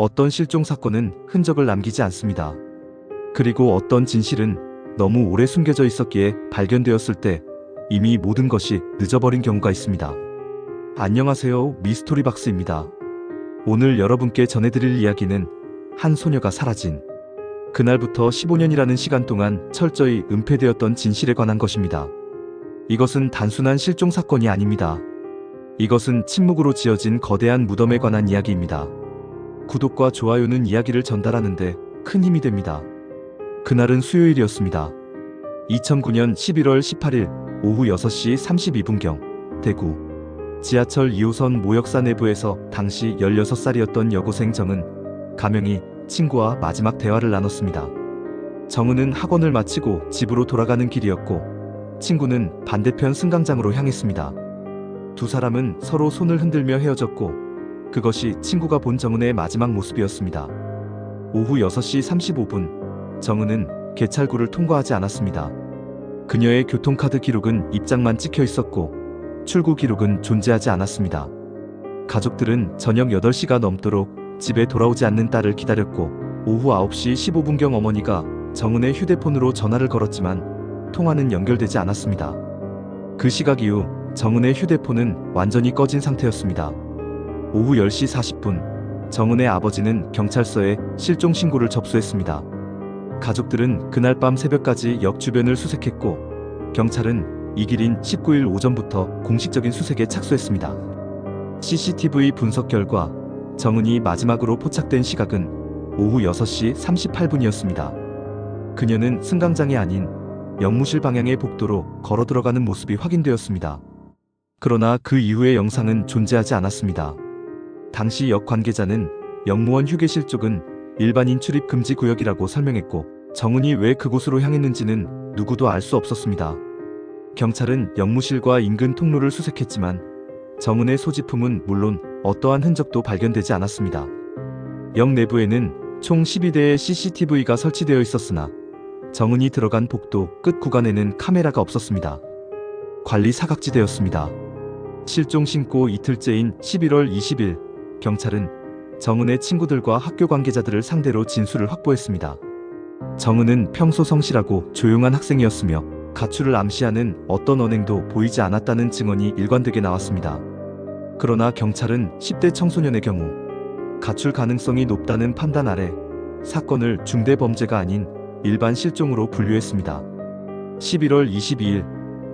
어떤 실종 사건은 흔적을 남기지 않습니다. 그리고 어떤 진실은 너무 오래 숨겨져 있었기에 발견되었을 때 이미 모든 것이 늦어버린 경우가 있습니다. 안녕하세요, 미스토리박스입니다. 오늘 여러분께 전해드릴 이야기는 한 소녀가 사라진 그날부터 15년이라는 시간 동안 철저히 은폐되었던 진실에 관한 것입니다. 이것은 단순한 실종 사건이 아닙니다. 이것은 침묵으로 지어진 거대한 무덤에 관한 이야기입니다. 구독과 좋아요는 이야기를 전달하는데 큰 힘이 됩니다. 그날은 수요일이었습니다. 2009년 11월 18일 오후 6시 32분경 대구 지하철 2호선 모역사 내부에서 당시 16살이었던 여고생 정은 가명이 친구와 마지막 대화를 나눴습니다. 정은은 학원을 마치고 집으로 돌아가는 길이었고 친구는 반대편 승강장으로 향했습니다. 두 사람은 서로 손을 흔들며 헤어졌고 그것이 친구가 본 정은의 마지막 모습이었습니다. 오후 6시 35분 정은은 개찰구를 통과하지 않았습니다. 그녀의 교통카드 기록은 입장만 찍혀 있었고 출구 기록은 존재하지 않았습니다. 가족들은 저녁 8시가 넘도록 집에 돌아오지 않는 딸을 기다렸고 오후 9시 15분경 어머니가 정은의 휴대폰으로 전화를 걸었지만 통화는 연결되지 않았습니다. 그 시각 이후 정은의 휴대폰은 완전히 꺼진 상태였습니다. 오후 10시 40분 정은의 아버지는 경찰서에 실종 신고를 접수했습니다. 가족들은 그날 밤 새벽까지 역 주변을 수색했고 경찰은 이 길인 19일 오전부터 공식적인 수색에 착수했습니다. CCTV 분석 결과 정은이 마지막으로 포착된 시각은 오후 6시 38분이었습니다. 그녀는 승강장이 아닌 영무실 방향의 복도로 걸어 들어가는 모습이 확인되었습니다. 그러나 그 이후의 영상은 존재하지 않았습니다. 당시 역 관계자는 역무원 휴게실 쪽은 일반인 출입 금지 구역이라고 설명했고 정은이 왜 그곳으로 향했는지는 누구도 알 수 없었습니다. 경찰은 역무실과 인근 통로를 수색했지만 정은의 소지품은 물론 어떠한 흔적도 발견되지 않았습니다. 역 내부에는 총 12대의 CCTV가 설치되어 있었으나 정은이 들어간 복도 끝 구간에는 카메라가 없었습니다. 관리 사각지대였습니다. 실종 신고 이틀째인 11월 20일 경찰은 정은의 친구들과 학교 관계자들을 상대로 진술을 확보했습니다. 정은은 평소 성실하고 조용한 학생이었으며 가출을 암시하는 어떤 언행도 보이지 않았다는 증언이 일관되게 나왔습니다. 그러나 경찰은 10대 청소년의 경우 가출 가능성이 높다는 판단 아래 사건을 중대범죄가 아닌 일반 실종으로 분류했습니다. 11월 22일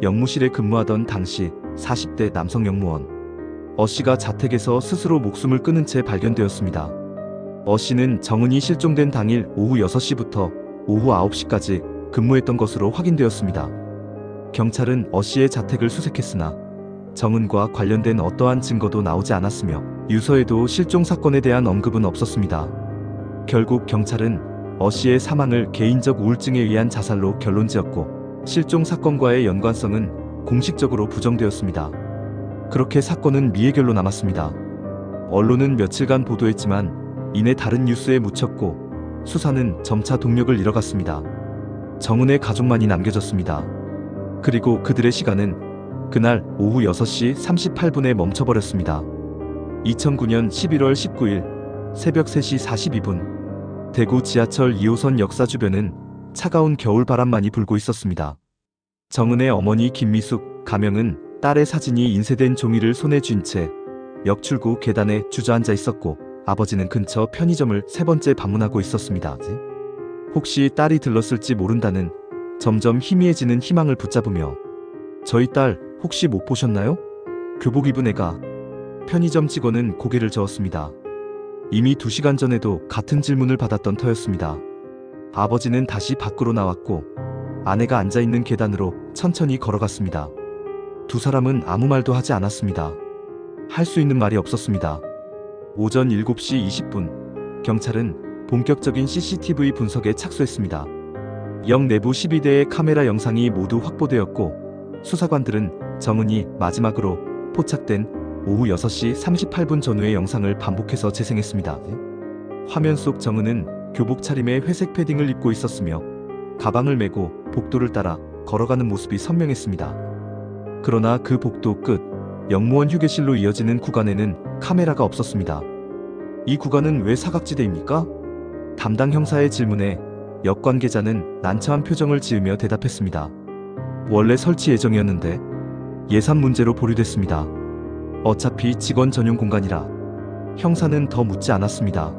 역무실에 근무하던 당시 40대 남성 역무원 어씨가 자택에서 스스로 목숨을 끊은 채 발견되었습니다. 어씨는 정은이 실종된 당일 오후 6시부터 오후 9시까지 근무했던 것으로 확인되었습니다. 경찰은 어씨의 자택을 수색했으나 정은과 관련된 어떠한 증거도 나오지 않았으며 유서에도 실종 사건에 대한 언급은 없었습니다. 결국 경찰은 어씨의 사망을 개인적 우울증에 의한 자살로 결론지었고 실종 사건과의 연관성은 공식적으로 부정되었습니다. 그렇게 사건은 미해결로 남았습니다. 언론은 며칠간 보도했지만 이내 다른 뉴스에 묻혔고 수사는 점차 동력을 잃어갔습니다. 정은의 가족만이 남겨졌습니다. 그리고 그들의 시간은 그날 오후 6시 38분에 멈춰버렸습니다. 2009년 11월 19일 새벽 3시 42분 대구 지하철 2호선 역사 주변은 차가운 겨울바람만이 불고 있었습니다. 정은의 어머니 김미숙 가명은 딸의 사진이 인쇄된 종이를 손에 쥔 채 역 출구 계단에 주저앉아 있었고 아버지는 근처 편의점을 3번째 방문하고 있었습니다. 혹시 딸이 들렀을지 모른다는 점점 희미해지는 희망을 붙잡으며 저희 딸 혹시 못 보셨나요? 교복 입은 애가. 편의점 직원은 고개를 저었습니다. 이미 2시간 전에도 같은 질문을 받았던 터였습니다. 아버지는 다시 밖으로 나왔고 아내가 앉아있는 계단으로 천천히 걸어갔습니다. 두 사람은 아무 말도 하지 않았습니다. 할 수 있는 말이 없었습니다. 오전 7시 20분 경찰은 본격적인 CCTV 분석에 착수했습니다. 역 내부 12대의 카메라 영상이 모두 확보되었고 수사관들은 정은이 마지막으로 포착된 오후 6시 38분 전후의 영상을 반복해서 재생했습니다. 화면 속 정은은 교복 차림에 회색 패딩을 입고 있었으며 가방을 메고 복도를 따라 걸어가는 모습이 선명했습니다. 그러나 그 복도 끝 역무원 휴게실로 이어지는 구간에는 카메라가 없었습니다. 이 구간은 왜 사각지대입니까? 담당 형사의 질문에 역 관계자는 난처한 표정을 지으며 대답했습니다. 원래 설치 예정이었는데 예산 문제로 보류됐습니다. 어차피 직원 전용 공간이라. 형사는 더 묻지 않았습니다.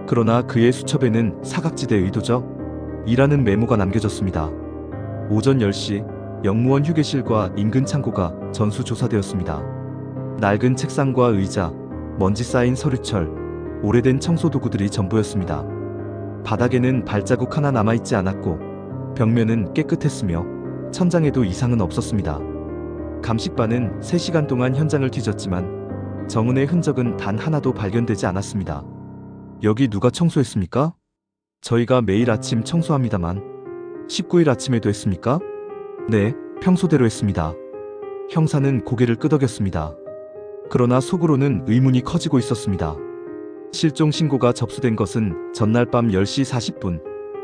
그러나 그의 수첩에는 사각지대 의도적 이라는 메모가 남겨졌습니다. 오전 10시 영무원 휴게실과 인근 창고가 전수조사되었습니다. 낡은 책상과 의자, 먼지 쌓인 서류철, 오래된 청소 도구들이 전부였습니다. 바닥에는 발자국 하나 남아있지 않았고 벽면은 깨끗했으며 천장에도 이상은 없었습니다. 감식반은 3시간 동안 현장을 뒤졌지만 정은의 흔적은 단 하나도 발견되지 않았습니다. 여기 누가 청소했습니까? 저희가 매일 아침 청소합니다만 19일 아침에도 했습니까? 네, 평소대로 했습니다. 형사는 고개를 끄덕였습니다. 그러나 속으로는 의문이 커지고 있었습니다. 실종 신고가 접수된 것은 전날 밤 10시 40분.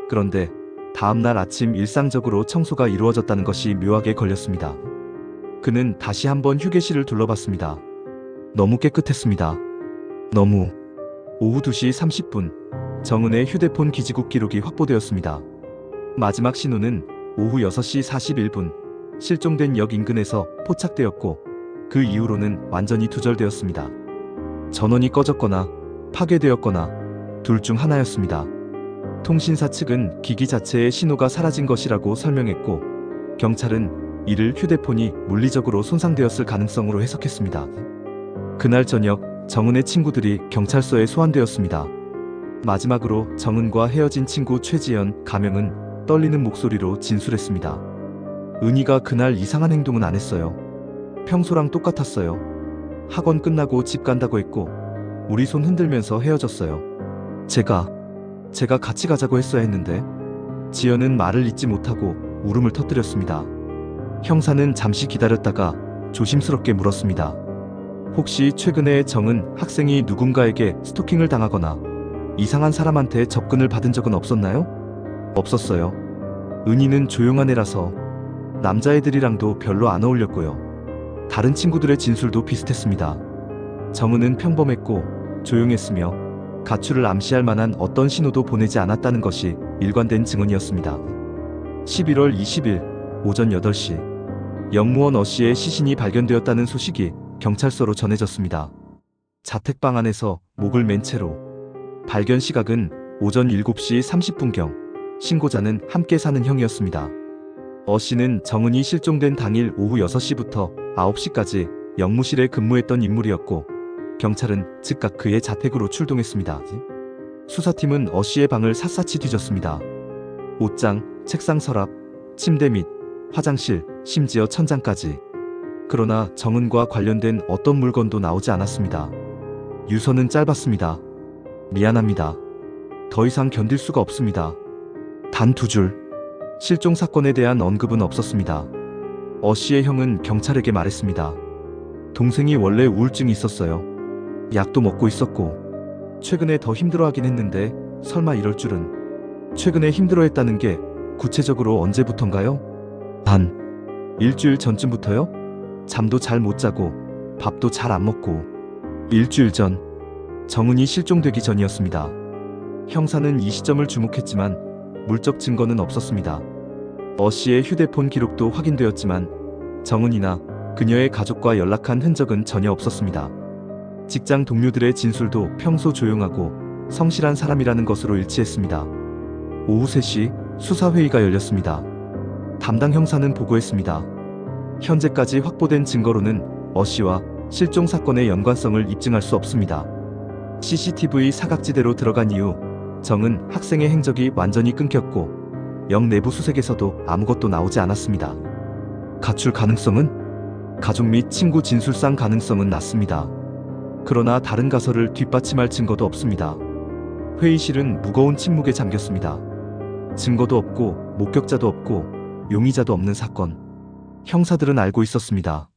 그런데 다음날 아침 일상적으로 청소가 이루어졌다는 것이 묘하게 걸렸습니다. 그는 다시 한번 휴게실을 둘러봤습니다. 너무 깨끗했습니다. 너무. 오후 2시 30분 정은의 휴대폰 기지국 기록이 확보되었습니다. 마지막 신호는 오후 6시 41분 실종된 역 인근에서 포착되었고 그 이후로는 완전히 두절되었습니다. 전원이 꺼졌거나 파괴되었거나 둘 중 하나였습니다. 통신사 측은 기기 자체의 신호가 사라진 것이라고 설명했고 경찰은 이를 휴대폰이 물리적으로 손상되었을 가능성으로 해석했습니다. 그날 저녁 정은의 친구들이 경찰서에 소환되었습니다. 마지막으로 정은과 헤어진 친구 최지연 가명은 떨리는 목소리로 진술했습니다. 은희가 그날 이상한 행동은 안 했어요. 평소랑 똑같았어요. 학원 끝나고 집 간다고 했고 우리 손 흔들면서 헤어졌어요. 제가 같이 가자고 했어야 했는데. 지연은 말을 잇지 못하고 울음을 터뜨렸습니다. 형사는 잠시 기다렸다가 조심스럽게 물었습니다. 혹시 최근에 정은 학생이 누군가에게 스토킹을 당하거나 이상한 사람한테 접근을 받은 적은 없었나요? 없었어요. 은희는 조용한 애라서 남자애들이랑도 별로 안 어울렸고요. 다른 친구들의 진술도 비슷했습니다. 정은은 평범했고 조용했으며 가출을 암시할 만한 어떤 신호도 보내지 않았다는 것이 일관된 증언이었습니다. 11월 20일 오전 8시 영무원 어씨의 시신이 발견되었다는 소식이 경찰서로 전해졌습니다. 자택방 안에서 목을 맨 채로. 발견 시각은 오전 7시 30분경. 신고자는 함께 사는 형이었습니다. 어씨는 정은이 실종된 당일 오후 6시부터 9시까지 영무실에 근무했던 인물이었고 경찰은 즉각 그의 자택으로 출동했습니다. 수사팀은 어씨의 방을 샅샅이 뒤졌습니다. 옷장, 책상 서랍, 침대 및 화장실, 심지어 천장까지. 그러나 정은과 관련된 어떤 물건도 나오지 않았습니다. 유서는 짧았습니다. 미안합니다. 더 이상 견딜 수가 없습니다. 단 2줄. 실종 사건에 대한 언급은 없었습니다. 어씨의 형은 경찰에게 말했습니다. 동생이 원래 우울증이 있었어요. 약도 먹고 있었고 최근에 더 힘들어하긴 했는데 설마 이럴 줄은. 최근에 힘들어했다는 게 구체적으로 언제부턴가요? 단 일주일 전쯤부터요? 잠도 잘 못 자고 밥도 잘 안 먹고. 일주일 전. 정은이 실종되기 전이었습니다. 형사는 이 시점을 주목했지만 물적 증거는 없었습니다. 어씨의 휴대폰 기록도 확인되었지만 정은이나 그녀의 가족과 연락한 흔적은 전혀 없었습니다. 직장 동료들의 진술도 평소 조용하고 성실한 사람이라는 것으로 일치했습니다. 오후 3시 수사회의가 열렸습니다. 담당 형사는 보고했습니다. 현재까지 확보된 증거로는 어씨와 실종 사건의 연관성을 입증할 수 없습니다. CCTV 사각지대로 들어간 이후 정은 학생의 행적이 완전히 끊겼고 역 내부 수색에서도 아무것도 나오지 않았습니다. 가출 가능성은? 가족 및 친구 진술상 가능성은 낮습니다. 그러나 다른 가설을 뒷받침할 증거도 없습니다. 회의실은 무거운 침묵에 잠겼습니다. 증거도 없고 목격자도 없고 용의자도 없는 사건. 형사들은 알고 있었습니다.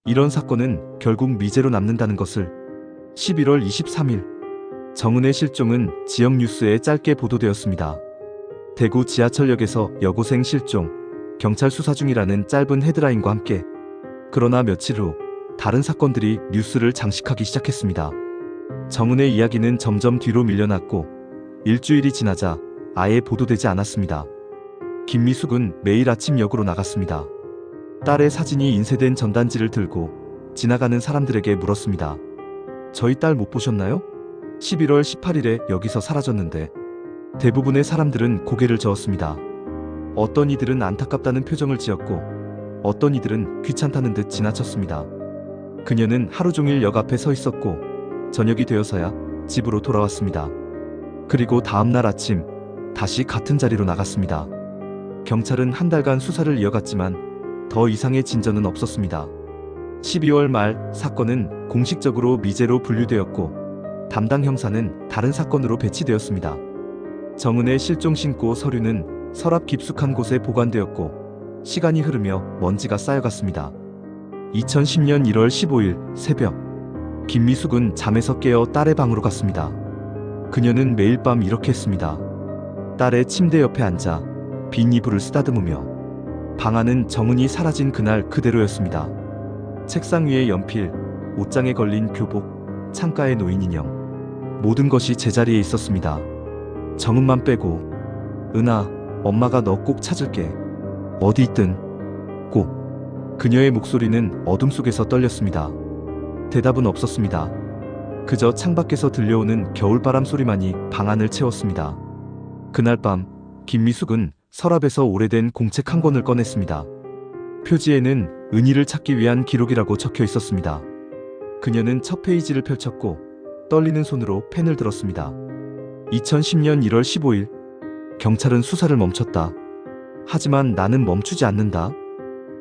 이런 사건은 결국 미제로 남는다는 것을. 11월 23일 정은의 실종은 지역 뉴스에 짧게 보도되었습니다. 대구 지하철역에서 여고생 실종, 경찰 수사 중이라는 짧은 헤드라인과 함께. 그러나 며칠 후 다른 사건들이 뉴스를 장식하기 시작했습니다. 정은의 이야기는 점점 뒤로 밀려났고 일주일이 지나자 아예 보도되지 않았습니다. 김미숙은 매일 아침 역으로 나갔습니다. 딸의 사진이 인쇄된 전단지를 들고 지나가는 사람들에게 물었습니다. 저희 딸 못 보셨나요? 11월 18일에 여기서 사라졌는데. 대부분의 사람들은 고개를 저었습니다. 어떤 이들은 안타깝다는 표정을 지었고 어떤 이들은 귀찮다는 듯 지나쳤습니다. 그녀는 하루 종일 역 앞에 서 있었고 저녁이 되어서야 집으로 돌아왔습니다. 그리고 다음날 아침 다시 같은 자리로 나갔습니다. 경찰은 한 달간 수사를 이어갔지만 더 이상의 진전은 없었습니다. 12월 말 사건은 공식적으로 미제로 분류되었고 담당 형사는 다른 사건으로 배치되었습니다. 정은의 실종 신고 서류는 서랍 깊숙한 곳에 보관되었고 시간이 흐르며 먼지가 쌓여갔습니다. 2010년 1월 15일 새벽 김미숙은 잠에서 깨어 딸의 방으로 갔습니다. 그녀는 매일 밤 이렇게 했습니다. 딸의 침대 옆에 앉아 빈 이불을 쓰다듬으며 방 안은 정은이 사라진 그날 그대로였습니다. 책상 위에 연필, 옷장에 걸린 교복, 창가에 놓인 인형, 모든 것이 제자리에 있었습니다. 정은만 빼고. 은아, 엄마가 너 꼭 찾을게. 어디 있든 꼭. 그녀의 목소리는 어둠 속에서 떨렸습니다. 대답은 없었습니다. 그저 창밖에서 들려오는 겨울바람 소리만이 방 안을 채웠습니다. 그날 밤 김미숙은 서랍에서 오래된 공책 한 권을 꺼냈습니다. 표지에는 은희를 찾기 위한 기록이라고 적혀 있었습니다. 그녀는 첫 페이지를 펼쳤고 떨리는 손으로 펜을 들었습니다. 2010년 1월 15일 경찰은 수사를 멈췄다. 하지만 나는 멈추지 않는다.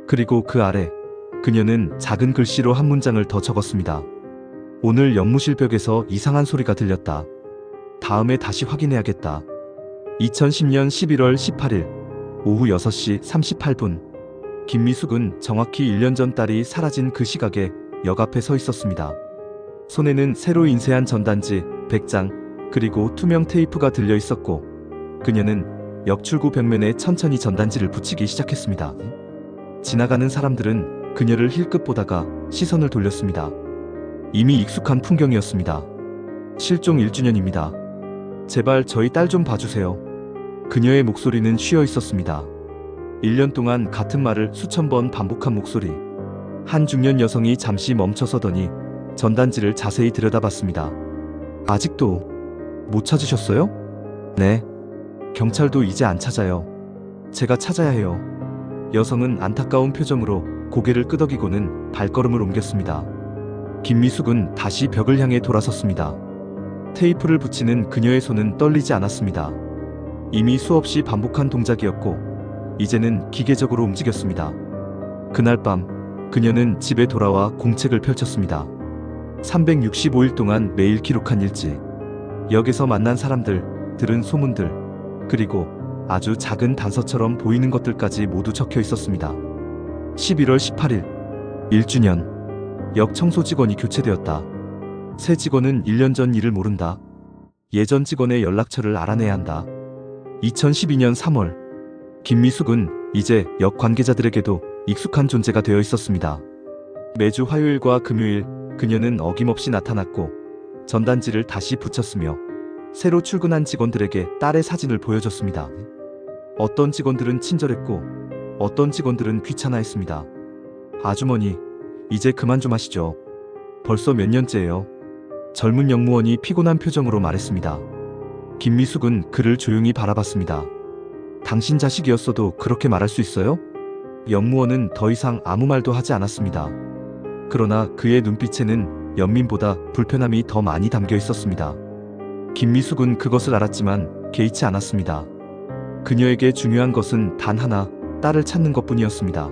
그리고 그 아래 그녀는 작은 글씨로 한 문장을 더 적었습니다. 오늘 연무실 벽에서 이상한 소리가 들렸다. 다음에 다시 확인해야겠다. 2010년 11월 18일 오후 6시 38분 김미숙은 정확히 1년 전 딸이 사라진 그 시각에 역 앞에 서 있었습니다. 손에는 새로 인쇄한 전단지 100장 그리고 투명 테이프가 들려 있었고 그녀는 역 출구 벽면에 천천히 전단지를 붙이기 시작했습니다. 지나가는 사람들은 그녀를 힐끗 보다가 시선을 돌렸습니다. 이미 익숙한 풍경이었습니다. 실종 1주년입니다. 제발 저희 딸 좀 봐주세요. 그녀의 목소리는 쉬어 있었습니다. 1년 동안 같은 말을 수천 번 반복한 목소리. 한 중년 여성이 잠시 멈춰서더니 전단지를 자세히 들여다봤습니다. 아직도 못 찾으셨어요? 네. 경찰도 이제 안 찾아요. 제가 찾아야 해요. 여성은 안타까운 표정으로 고개를 끄덕이고는 발걸음을 옮겼습니다. 김미숙은 다시 벽을 향해 돌아섰습니다. 테이프를 붙이는 그녀의 손은 떨리지 않았습니다. 이미 수없이 반복한 동작이었고 이제는 기계적으로 움직였습니다. 그날 밤 그녀는 집에 돌아와 공책을 펼쳤습니다. 365일 동안 매일 기록한 일지, 역에서 만난 사람들, 들은 소문들, 그리고 아주 작은 단서처럼 보이는 것들까지 모두 적혀 있었습니다. 11월 18일 1주년 역 청소 직원이 교체되었다. 새 직원은 1년 전 일을 모른다. 예전 직원의 연락처를 알아내야 한다. 2012년 3월 김미숙은 이제 역 관계자들에게도 익숙한 존재가 되어 있었습니다. 매주 화요일과 금요일 그녀는 어김없이 나타났고 전단지를 다시 붙였으며 새로 출근한 직원들에게 딸의 사진을 보여줬습니다. 어떤 직원들은 친절했고 어떤 직원들은 귀찮아했습니다. 아주머니, 이제 그만 좀 하시죠. 벌써 몇 년째예요. 젊은 역무원이 피곤한 표정으로 말했습니다. 김미숙은 그를 조용히 바라봤습니다. 당신 자식이었어도 그렇게 말할 수 있어요? 역무원은 더 이상 아무 말도 하지 않았습니다. 그러나 그의 눈빛에는 연민보다 불편함이 더 많이 담겨 있었습니다. 김미숙은 그것을 알았지만 개의치 않았습니다. 그녀에게 중요한 것은 단 하나, 딸을 찾는 것뿐이었습니다.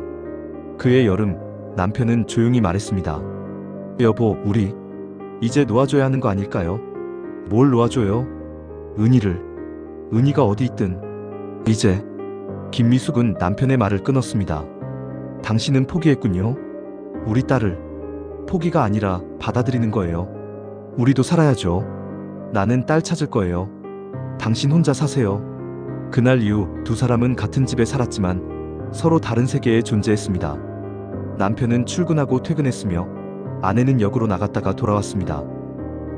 그의 여름, 남편은 조용히 말했습니다. 여보, 우리 이제 놓아줘야 하는 거 아닐까요? 뭘 놓아줘요? 은희를. 은희가 어디 있든. 이제. 김미숙은 남편의 말을 끊었습니다. 당신은 포기했군요. 우리 딸을. 포기가 아니라 받아들이는 거예요. 우리도 살아야죠. 나는 딸 찾을 거예요. 당신 혼자 사세요. 그날 이후 두 사람은 같은 집에 살았지만 서로 다른 세계에 존재했습니다. 남편은 출근하고 퇴근했으며 아내는 역으로 나갔다가 돌아왔습니다.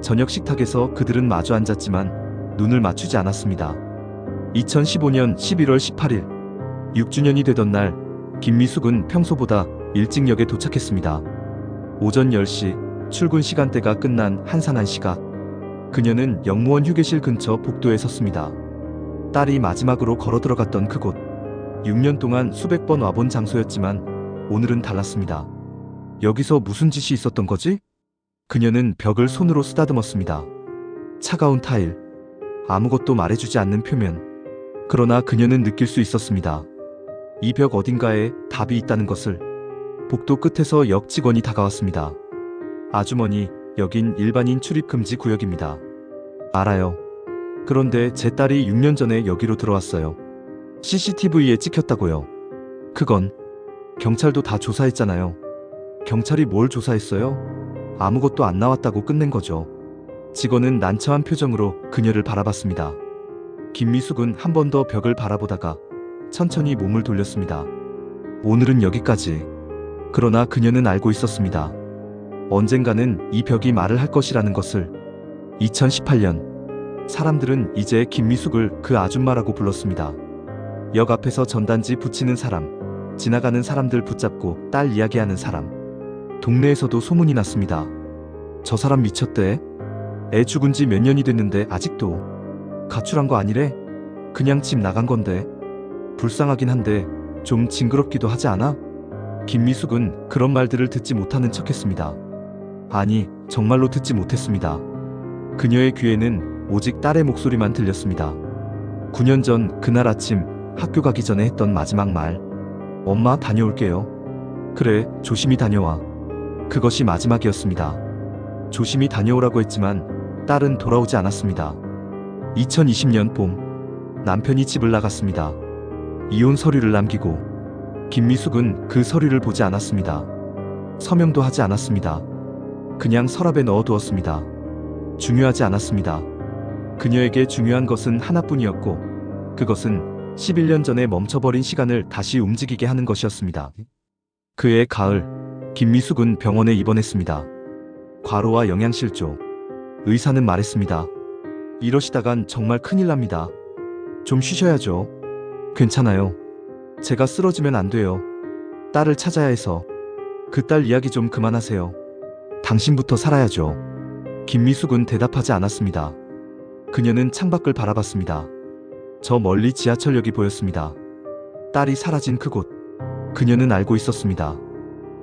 저녁 식탁에서 그들은 마주 앉았지만 눈을 맞추지 않았습니다. 2015년 11월 18일, 6주년이 되던 날, 김미숙은 평소보다 일찍 역에 도착했습니다. 오전 10시, 출근 시간대가 끝난 한산한 시각. 그녀는 역무원 휴게실 근처 복도에 섰습니다. 딸이 마지막으로 걸어 들어갔던 그곳. 6년 동안 수백 번 와본 장소였지만 오늘은 달랐습니다. 여기서 무슨 짓이 있었던 거지? 그녀는 벽을 손으로 쓰다듬었습니다. 차가운 타일, 아무것도 말해주지 않는 표면. 그러나 그녀는 느낄 수 있었습니다. 이 벽 어딘가에 답이 있다는 것을. 복도 끝에서 역 직원이 다가왔습니다. 아주머니, 여긴 일반인 출입 금지 구역입니다. 알아요. 그런데 제 딸이 6년 전에 여기로 들어왔어요. CCTV에 찍혔다고요. 그건 경찰도 다 조사했잖아요. 경찰이 뭘 조사했어요? 아무것도 안 나왔다고 끝낸 거죠. 직원은 난처한 표정으로 그녀를 바라봤습니다. 김미숙은 한 번 더 벽을 바라보다가 천천히 몸을 돌렸습니다. 오늘은 여기까지. 그러나 그녀는 알고 있었습니다. 언젠가는 이 벽이 말을 할 것이라는 것을. 2018년, 사람들은 이제 김미숙을 그 아줌마라고 불렀습니다. 역 앞에서 전단지 붙이는 사람, 지나가는 사람들 붙잡고 딸 이야기하는 사람. 동네에서도 소문이 났습니다. 저 사람 미쳤대. 애 죽은 지 몇 년이 됐는데 아직도. 가출한 거 아니래? 그냥 집 나간 건데. 불쌍하긴 한데 좀 징그럽기도 하지 않아? 김미숙은 그런 말들을 듣지 못하는 척했습니다. 아니, 정말로 듣지 못했습니다. 그녀의 귀에는 오직 딸의 목소리만 들렸습니다. 9년 전 그날 아침 학교 가기 전에 했던 마지막 말. 엄마, 다녀올게요. 그래, 조심히 다녀와. 그것이 마지막이었습니다. 조심히 다녀오라고 했지만 딸은 돌아오지 않았습니다. 2020년 봄, 남편이 집을 나갔습니다. 이혼 서류를 남기고. 김미숙은 그 서류를 보지 않았습니다. 서명도 하지 않았습니다. 그냥 서랍에 넣어두었습니다. 중요하지 않았습니다. 그녀에게 중요한 것은 하나뿐이었고, 그것은 11년 전에 멈춰버린 시간을 다시 움직이게 하는 것이었습니다. 그해 가을, 김미숙은 병원에 입원했습니다. 과로와 영양실조. 의사는 말했습니다. 이러시다간 정말 큰일 납니다. 좀 쉬셔야죠. 괜찮아요. 제가 쓰러지면 안 돼요. 딸을 찾아야 해서. 그 딸 이야기 좀 그만하세요. 당신부터 살아야죠. 김미숙은 대답하지 않았습니다. 그녀는 창밖을 바라봤습니다. 저 멀리 지하철역이 보였습니다. 딸이 사라진 그곳. 그녀는 알고 있었습니다.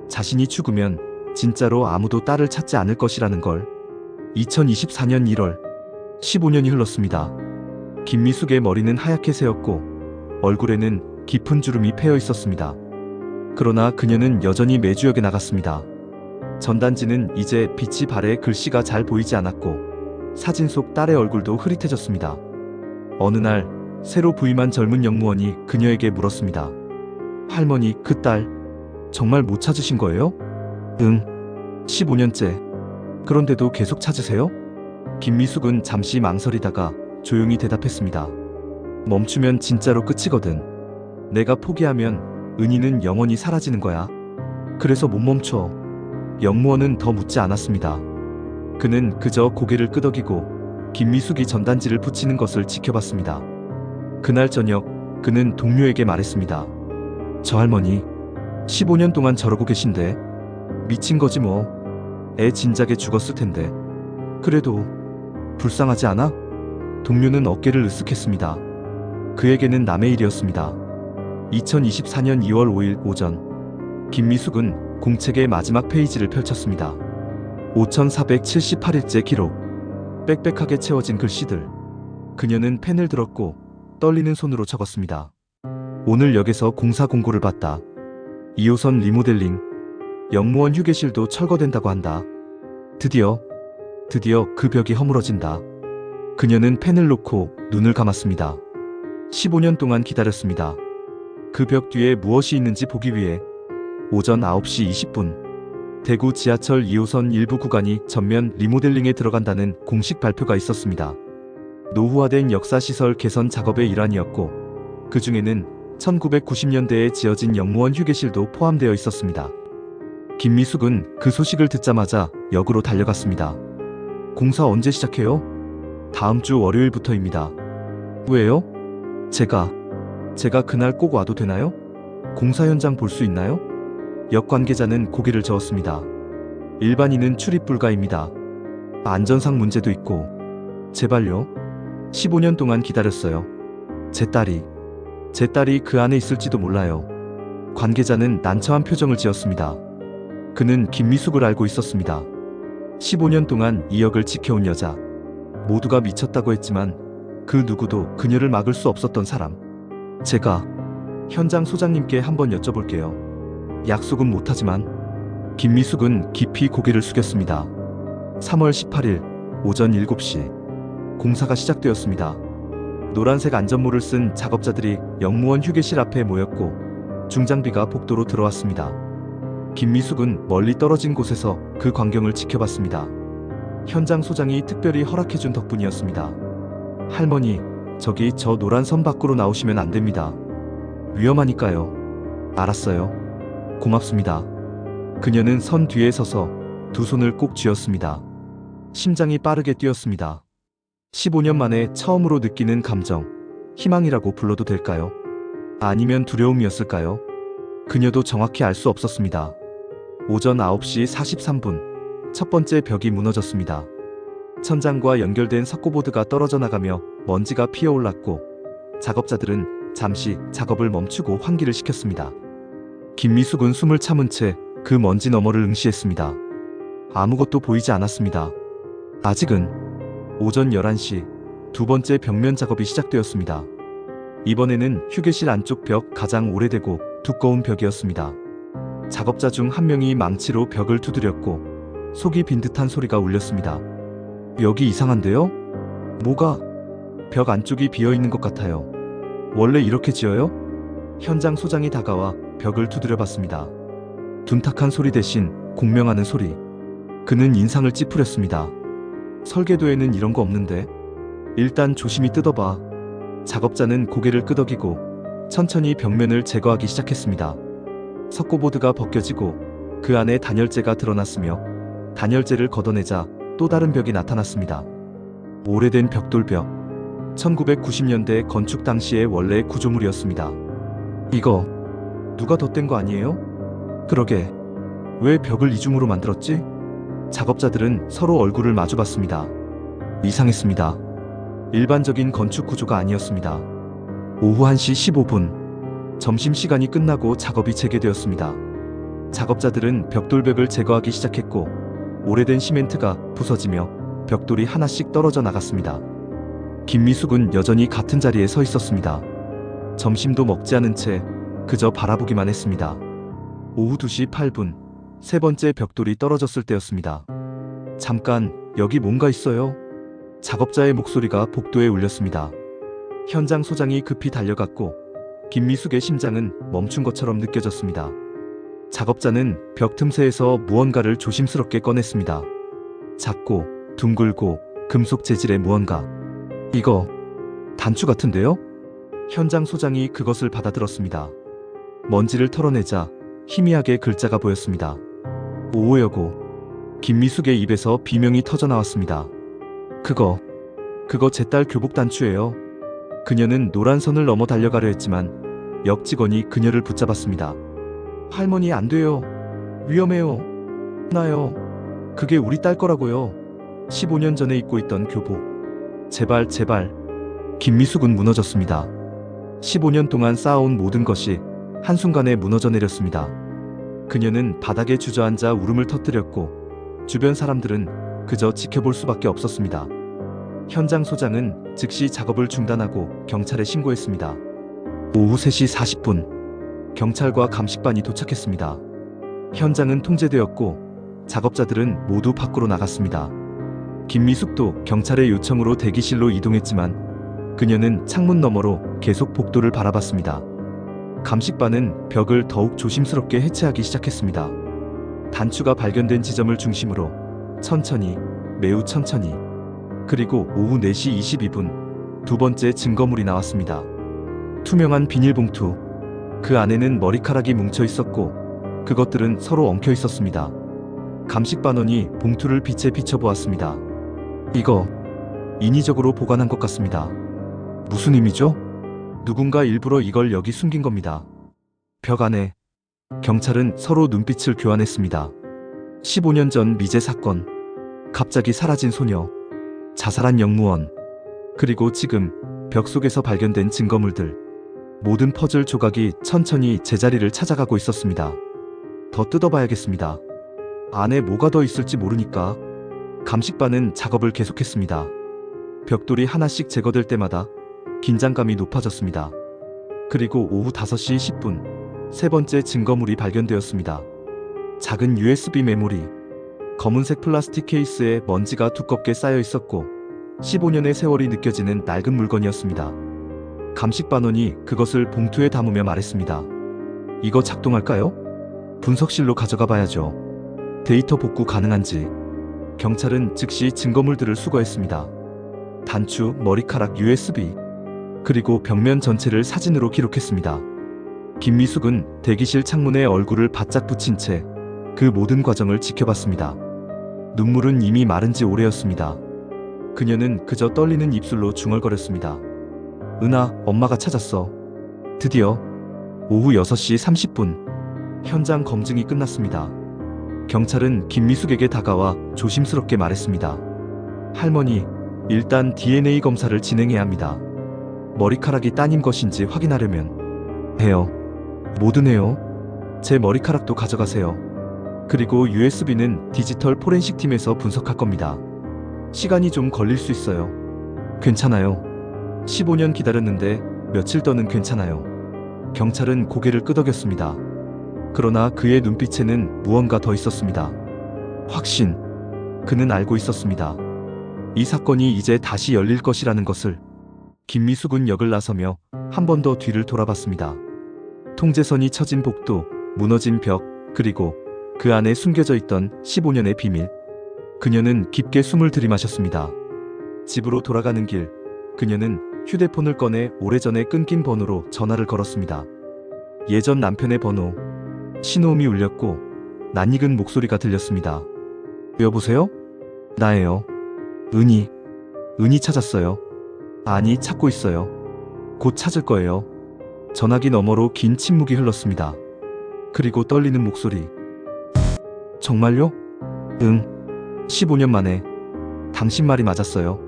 자신이 죽으면 진짜로 아무도 딸을 찾지 않을 것이라는 걸. 2024년 1월, 15년이 흘렀습니다. 김미숙의 머리는 하얗게 새었고 얼굴에는 깊은 주름이 패여 있었습니다. 그러나 그녀는 여전히 매주 역에 나갔습니다. 전단지는 이제 빛이 발해 글씨가 잘 보이지 않았고 사진 속 딸의 얼굴도 흐릿해졌습니다. 어느 날 새로 부임한 젊은 역무원이 그녀에게 물었습니다. 할머니, 그 딸 정말 못 찾으신 거예요? 응. 15년째. 그런데도 계속 찾으세요? 김미숙은 잠시 망설이다가 조용히 대답했습니다. 멈추면 진짜로 끝이거든. 내가 포기하면 은희는 영원히 사라지는 거야. 그래서 못 멈춰. 역무원은 더 묻지 않았습니다. 그는 그저 고개를 끄덕이고 김미숙이 전단지를 붙이는 것을 지켜봤습니다. 그날 저녁 그는 동료에게 말했습니다. 저 할머니 15년 동안 저러고 계신데 미친 거지 뭐. 애 진작에 죽었을 텐데. 그래도 불쌍하지 않아? 동료는 어깨를 으쓱했습니다. 그에게는 남의 일이었습니다. 2024년 2월 5일 오전, 김미숙은 공책의 마지막 페이지를 펼쳤습니다. 5478일째 기록. 빽빽하게 채워진 글씨들. 그녀는 펜을 들었고 떨리는 손으로 적었습니다. 오늘 역에서 공사 공고를 봤다. 2호선 리모델링. 역무원 휴게실도 철거된다고 한다. 드디어 그 벽이 허물어진다. 그녀는 펜을 놓고 눈을 감았습니다. 15년 동안 기다렸습니다. 그 벽 뒤에 무엇이 있는지 보기 위해. 오전 9시 20분. 대구 지하철 2호선 일부 구간이 전면 리모델링에 들어간다는 공식 발표가 있었습니다. 노후화된 역사시설 개선 작업의 일환이었고 그 중에는 1990년대에 지어진 역무원 휴게실도 포함되어 있었습니다. 김미숙은 그 소식을 듣자마자 역으로 달려갔습니다. 공사 언제 시작해요? 다음 주 월요일부터입니다. 왜요? 제가 그날 꼭 와도 되나요? 공사 현장 볼 수 있나요? 역 관계자는 고개를 저었습니다. 일반인은 출입 불가입니다. 안전상 문제도 있고. 제발요. 15년 동안 기다렸어요. 제 딸이 그 안에 있을지도 몰라요. 관계자는 난처한 표정을 지었습니다. 그는 김미숙을 알고 있었습니다. 15년 동안 이 역을 지켜온 여자. 모두가 미쳤다고 했지만 그 누구도 그녀를 막을 수 없었던 사람. 제가 현장 소장님께 한번 여쭤볼게요. 약속은 못하지만. 김미숙은 깊이 고개를 숙였습니다. 3월 18일 오전 7시 공사가 시작되었습니다. 노란색 안전모를 쓴 작업자들이 영무원 휴게실 앞에 모였고 중장비가 복도로 들어왔습니다. 김미숙은 멀리 떨어진 곳에서 그 광경을 지켜봤습니다. 현장 소장이 특별히 허락해준 덕분이었습니다. 할머니, 저기 저 노란 선 밖으로 나오시면 안 됩니다. 위험하니까요. 알았어요. 고맙습니다. 그녀는 선 뒤에 서서 두 손을 꼭 쥐었습니다. 심장이 빠르게 뛰었습니다. 15년 만에 처음으로 느끼는 감정, 희망이라고 불러도 될까요? 아니면 두려움이었을까요? 그녀도 정확히 알 수 없었습니다. 오전 9시 43분, 첫 번째 벽이 무너졌습니다. 천장과 연결된 석고보드가 떨어져 나가며 먼지가 피어올랐고 작업자들은 잠시 작업을 멈추고 환기를 시켰습니다. 김미숙은 숨을 참은 채 그 먼지 너머를 응시했습니다. 아무것도 보이지 않았습니다. 아직은. 오전 11시 두 번째 벽면 작업이 시작되었습니다. 이번에는 휴게실 안쪽 벽, 가장 오래되고 두꺼운 벽이었습니다. 작업자 중 한 명이 망치로 벽을 두드렸고 속이 빈 듯한 소리가 울렸습니다. 여기 이상한데요? 뭐가? 벽 안쪽이 비어있는 것 같아요. 원래 이렇게 지어요? 현장 소장이 다가와 벽을 두드려 봤습니다. 둔탁한 소리 대신 공명하는 소리. 그는 인상을 찌푸렸습니다. 설계도에는 이런 거 없는데. 일단 조심히 뜯어봐. 작업자는 고개를 끄덕이고 천천히 벽면을 제거하기 시작했습니다. 석고보드가 벗겨지고 그 안에 단열재가 드러났으며 단열재를 걷어내자 또 다른 벽이 나타났습니다. 오래된 벽돌벽. 1990년대 건축 당시의 원래 구조물이었습니다. 이거 누가 덧댄 거 아니에요? 그러게. 왜 벽을 이중으로 만들었지? 작업자들은 서로 얼굴을 마주봤습니다. 이상했습니다. 일반적인 건축 구조가 아니었습니다. 오후 1시 15분. 점심시간이 끝나고 작업이 재개되었습니다. 작업자들은 벽돌벽을 제거하기 시작했고 오래된 시멘트가 부서지며 벽돌이 하나씩 떨어져 나갔습니다. 김미숙은 여전히 같은 자리에 서 있었습니다. 점심도 먹지 않은 채 그저 바라보기만 했습니다. 오후 2시 8분. 세 번째 벽돌이 떨어졌을 때였습니다. 잠깐, 여기 뭔가 있어요. 작업자의 목소리가 복도에 울렸습니다. 현장 소장이 급히 달려갔고 김미숙의 심장은 멈춘 것처럼 느껴졌습니다. 작업자는 벽 틈새에서 무언가를 조심스럽게 꺼냈습니다. 작고 둥글고 금속 재질의 무언가. 이거 단추 같은데요? 현장 소장이 그것을 받아들었습니다. 먼지를 털어내자 희미하게 글자가 보였습니다. 오호여고. 김미숙의 입에서 비명이 터져 나왔습니다. 그거 제 딸 교복 단추예요. 그녀는 노란 선을 넘어 달려가려 했지만 역 직원이 그녀를 붙잡았습니다. 할머니, 안 돼요. 위험해요. 나요. 그게 우리 딸 거라고요. 15년 전에 입고 있던 교복. 제발. 김미숙은 무너졌습니다. 15년 동안 쌓아온 모든 것이 한순간에 무너져 내렸습니다. 그녀는 바닥에 주저앉아 울음을 터뜨렸고 주변 사람들은 그저 지켜볼 수밖에 없었습니다. 현장 소장은 즉시 작업을 중단하고 경찰에 신고했습니다. 오후 3시 40분. 경찰과 감식반이 도착했습니다. 현장은 통제되었고 작업자들은 모두 밖으로 나갔습니다. 김미숙도 경찰의 요청으로 대기실로 이동했지만 그녀는 창문 너머로 계속 복도를 바라봤습니다. 감식반은 벽을 더욱 조심스럽게 해체하기 시작했습니다. 단추가 발견된 지점을 중심으로 천천히, 매우 천천히. 그리고 오후 4시 22분 두 번째 증거물이 나왔습니다. 투명한 비닐봉투. 그 안에는 머리카락이 뭉쳐 있었고 그것들은 서로 엉켜 있었습니다. 감식반원이 봉투를 빛에 비춰보았습니다. 이거 인위적으로 보관한 것 같습니다. 무슨 의미죠? 누군가 일부러 이걸 여기 숨긴 겁니다. 벽 안에 경찰은 서로 눈빛을 교환했습니다. 15년 전 미제 사건, 갑자기 사라진 소녀, 자살한 영무원, 그리고 지금 벽 속에서 발견된 증거물들. 모든 퍼즐 조각이 천천히 제자리를 찾아가고 있었습니다. 더 뜯어봐야겠습니다. 안에 뭐가 더 있을지 모르니까. 감식반은 작업을 계속했습니다. 벽돌이 하나씩 제거될 때마다 긴장감이 높아졌습니다. 그리고 오후 5시 10분, 세 번째 증거물이 발견되었습니다. 작은 USB 메모리. 검은색 플라스틱 케이스에 먼지가 두껍게 쌓여 있었고 15년의 세월이 느껴지는 낡은 물건이었습니다. 감식반원이 그것을 봉투에 담으며 말했습니다. 이거 작동할까요? 분석실로 가져가 봐야죠. 데이터 복구 가능한지. 경찰은 즉시 증거물들을 수거했습니다. 단추, 머리카락, USB, 그리고 벽면 전체를 사진으로 기록했습니다. 김미숙은 대기실 창문에 얼굴을 바짝 붙인 채 그 모든 과정을 지켜봤습니다. 눈물은 이미 마른 지 오래였습니다. 그녀는 그저 떨리는 입술로 중얼거렸습니다. 은하, 엄마가 찾았어. 드디어. 오후 6시 30분, 현장 검증이 끝났습니다. 경찰은 김미숙에게 다가와 조심스럽게 말했습니다. 할머니, 일단 DNA 검사를 진행해야 합니다. 머리카락이 따님 것인지 확인하려면. 해요. 뭐든 해요. 제 머리카락도 가져가세요. 그리고 USB는 디지털 포렌식 팀에서 분석할 겁니다. 시간이 좀 걸릴 수 있어요. 괜찮아요. 15년 기다렸는데 며칠 더는 괜찮아요. 경찰은 고개를 끄덕였습니다. 그러나 그의 눈빛에는 무언가 더 있었습니다. 확신. 그는 알고 있었습니다. 이 사건이 이제 다시 열릴 것이라는 것을. 김미숙은 역을 나서며 한 번 더 뒤를 돌아봤습니다. 통제선이 처진 복도, 무너진 벽, 그리고 그 안에 숨겨져 있던 15년의 비밀. 그녀는 깊게 숨을 들이마셨습니다. 집으로 돌아가는 길, 그녀는 휴대폰을 꺼내 오래전에 끊긴 번호로 전화를 걸었습니다. 예전 남편의 번호. 신호음이 울렸고 낯익은 목소리가 들렸습니다. 여보세요? 나예요. 은희 찾았어요. 아니, 찾고 있어요. 곧 찾을 거예요. 전화기 너머로 긴 침묵이 흘렀습니다. 그리고 떨리는 목소리. 정말요? 응. 15년 만에. 당신 말이 맞았어요.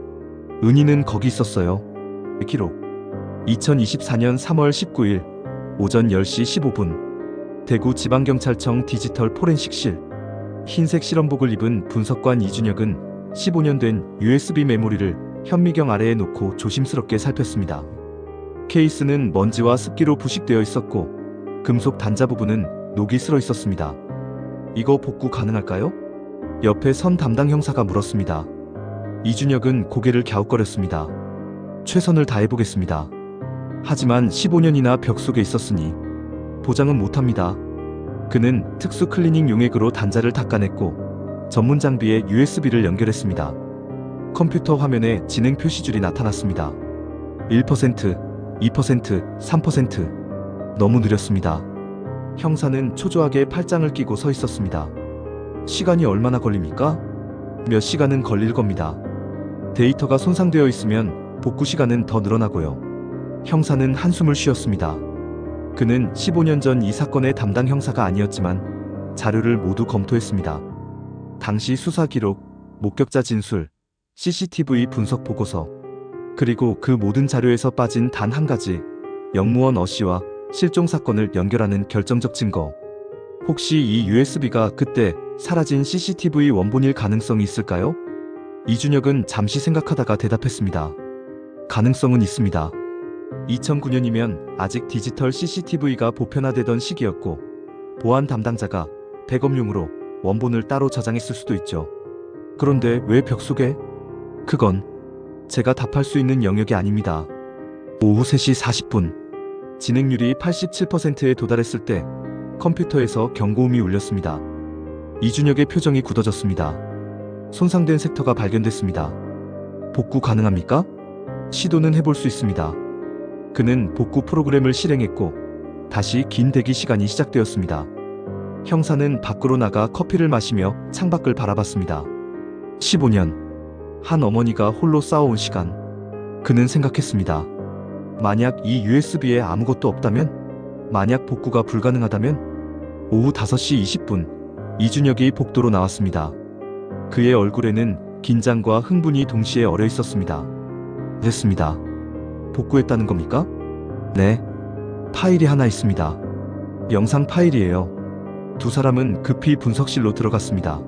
은희는 거기 있었어요. 기록. 2024년 3월 19일 오전 10시 15분 대구지방경찰청 디지털 포렌식실. 흰색 실험복을 입은 분석관 이준혁은 15년 된 USB 메모리를 현미경 아래에 놓고 조심스럽게 살폈습니다. 케이스는 먼지와 습기로 부식되어 있었고 금속 단자 부분은 녹이 슬어 있었습니다. 이거 복구 가능할까요? 옆에 선 담당 형사가 물었습니다. 이준혁은 고개를 갸웃거렸습니다. 최선을 다해보겠습니다. 하지만 15년이나 벽 속에 있었으니 보장은 못합니다. 그는 특수 클리닝 용액으로 단자를 닦아냈고 전문 장비에 USB를 연결했습니다. 컴퓨터 화면에 진행 표시줄이 나타났습니다. 1%, 2%, 3%. 너무 느렸습니다. 형사는 초조하게 팔짱을 끼고 서 있었습니다. 시간이 얼마나 걸립니까? 몇 시간은 걸릴 겁니다. 데이터가 손상되어 있으면 복구 시간은 더 늘어나고요. 형사는 한숨을 쉬었습니다. 그는 15년 전 이 사건의 담당 형사가 아니었지만 자료를 모두 검토했습니다. 당시 수사 기록, 목격자 진술, CCTV 분석 보고서, 그리고 그 모든 자료에서 빠진 단 한 가지, 영무원 어씨와 실종 사건을 연결하는 결정적 증거. 혹시 이 USB가 그때 사라진 CCTV 원본일 가능성이 있을까요? 이준혁은 잠시 생각하다가 대답했습니다. 가능성은 있습니다. 2009년이면 아직 디지털 CCTV가 보편화되던 시기였고 보안 담당자가 백업용으로 원본을 따로 저장했을 수도 있죠. 그런데 왜 벽 속에? 그건 제가 답할 수 있는 영역이 아닙니다. 오후 3시 40분 진행률이 87%에 도달했을 때 컴퓨터에서 경고음이 울렸습니다. 이준혁의 표정이 굳어졌습니다. 손상된 섹터가 발견됐습니다. 복구 가능합니까? 시도는 해볼 수 있습니다. 그는 복구 프로그램을 실행했고 다시 긴 대기 시간이 시작되었습니다. 형사는 밖으로 나가 커피를 마시며 창밖을 바라봤습니다. 15년. 한 어머니가 홀로 쌓아온 시간. 그는 생각했습니다. 만약 이 USB에 아무것도 없다면? 만약 복구가 불가능하다면? 오후 5시 20분, 이준혁이 복도로 나왔습니다. 그의 얼굴에는 긴장과 흥분이 동시에 어려 있었습니다. 됐습니다. 복구했다는 겁니까? 네. 파일이 하나 있습니다. 영상 파일이에요. 두 사람은 급히 분석실로 들어갔습니다.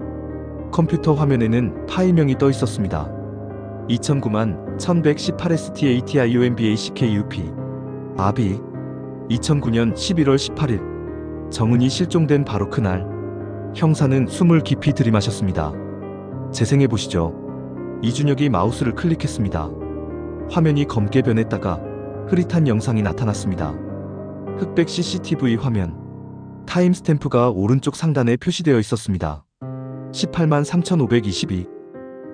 컴퓨터 화면에는 파일명이 떠 있었습니다. 2009만 1118STATIUMBACKUP 아비 2009년 11월 18일 정은이 실종된 바로 그날 형사는 숨을 깊이 들이마셨습니다. 재생해보시죠. 이준혁이 마우스를 클릭했습니다. 화면이 검게 변했다가 흐릿한 영상이 나타났습니다. 흑백 CCTV 화면. 타임스탬프가 오른쪽 상단에 표시되어 있었습니다. 18만 3522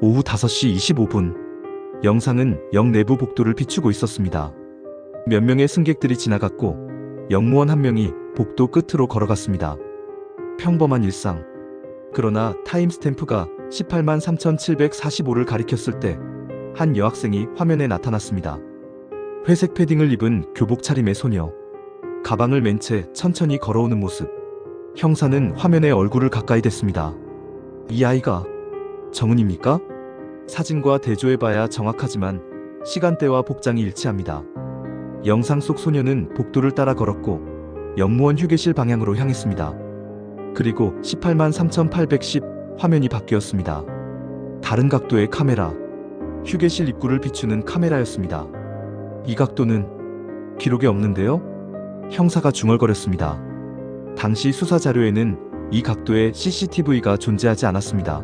오후 5시 25분 영상은 역 내부 복도를 비추고 있었습니다. 몇 명의 승객들이 지나갔고 역무원 한 명이 복도 끝으로 걸어갔습니다. 평범한 일상. 그러나 타임스탬프가 18만 3745를 가리켰을 때 한 여학생이 화면에 나타났습니다. 회색 패딩을 입은 교복 차림의 소녀. 가방을 맨 채 천천히 걸어오는 모습. 형사는 화면에 얼굴을 가까이 댔습니다. 이 아이가 정은입니까? 사진과 대조해봐야 정확하지만 시간대와 복장이 일치합니다. 영상 속 소녀는 복도를 따라 걸었고 역무원 휴게실 방향으로 향했습니다. 그리고 18만 3810 화면이 바뀌었습니다. 다른 각도의 카메라. 휴게실 입구를 비추는 카메라였습니다. 이 각도는 기록에 없는데요? 형사가 중얼거렸습니다. 당시 수사 자료에는 이 각도의 CCTV가 존재하지 않았습니다.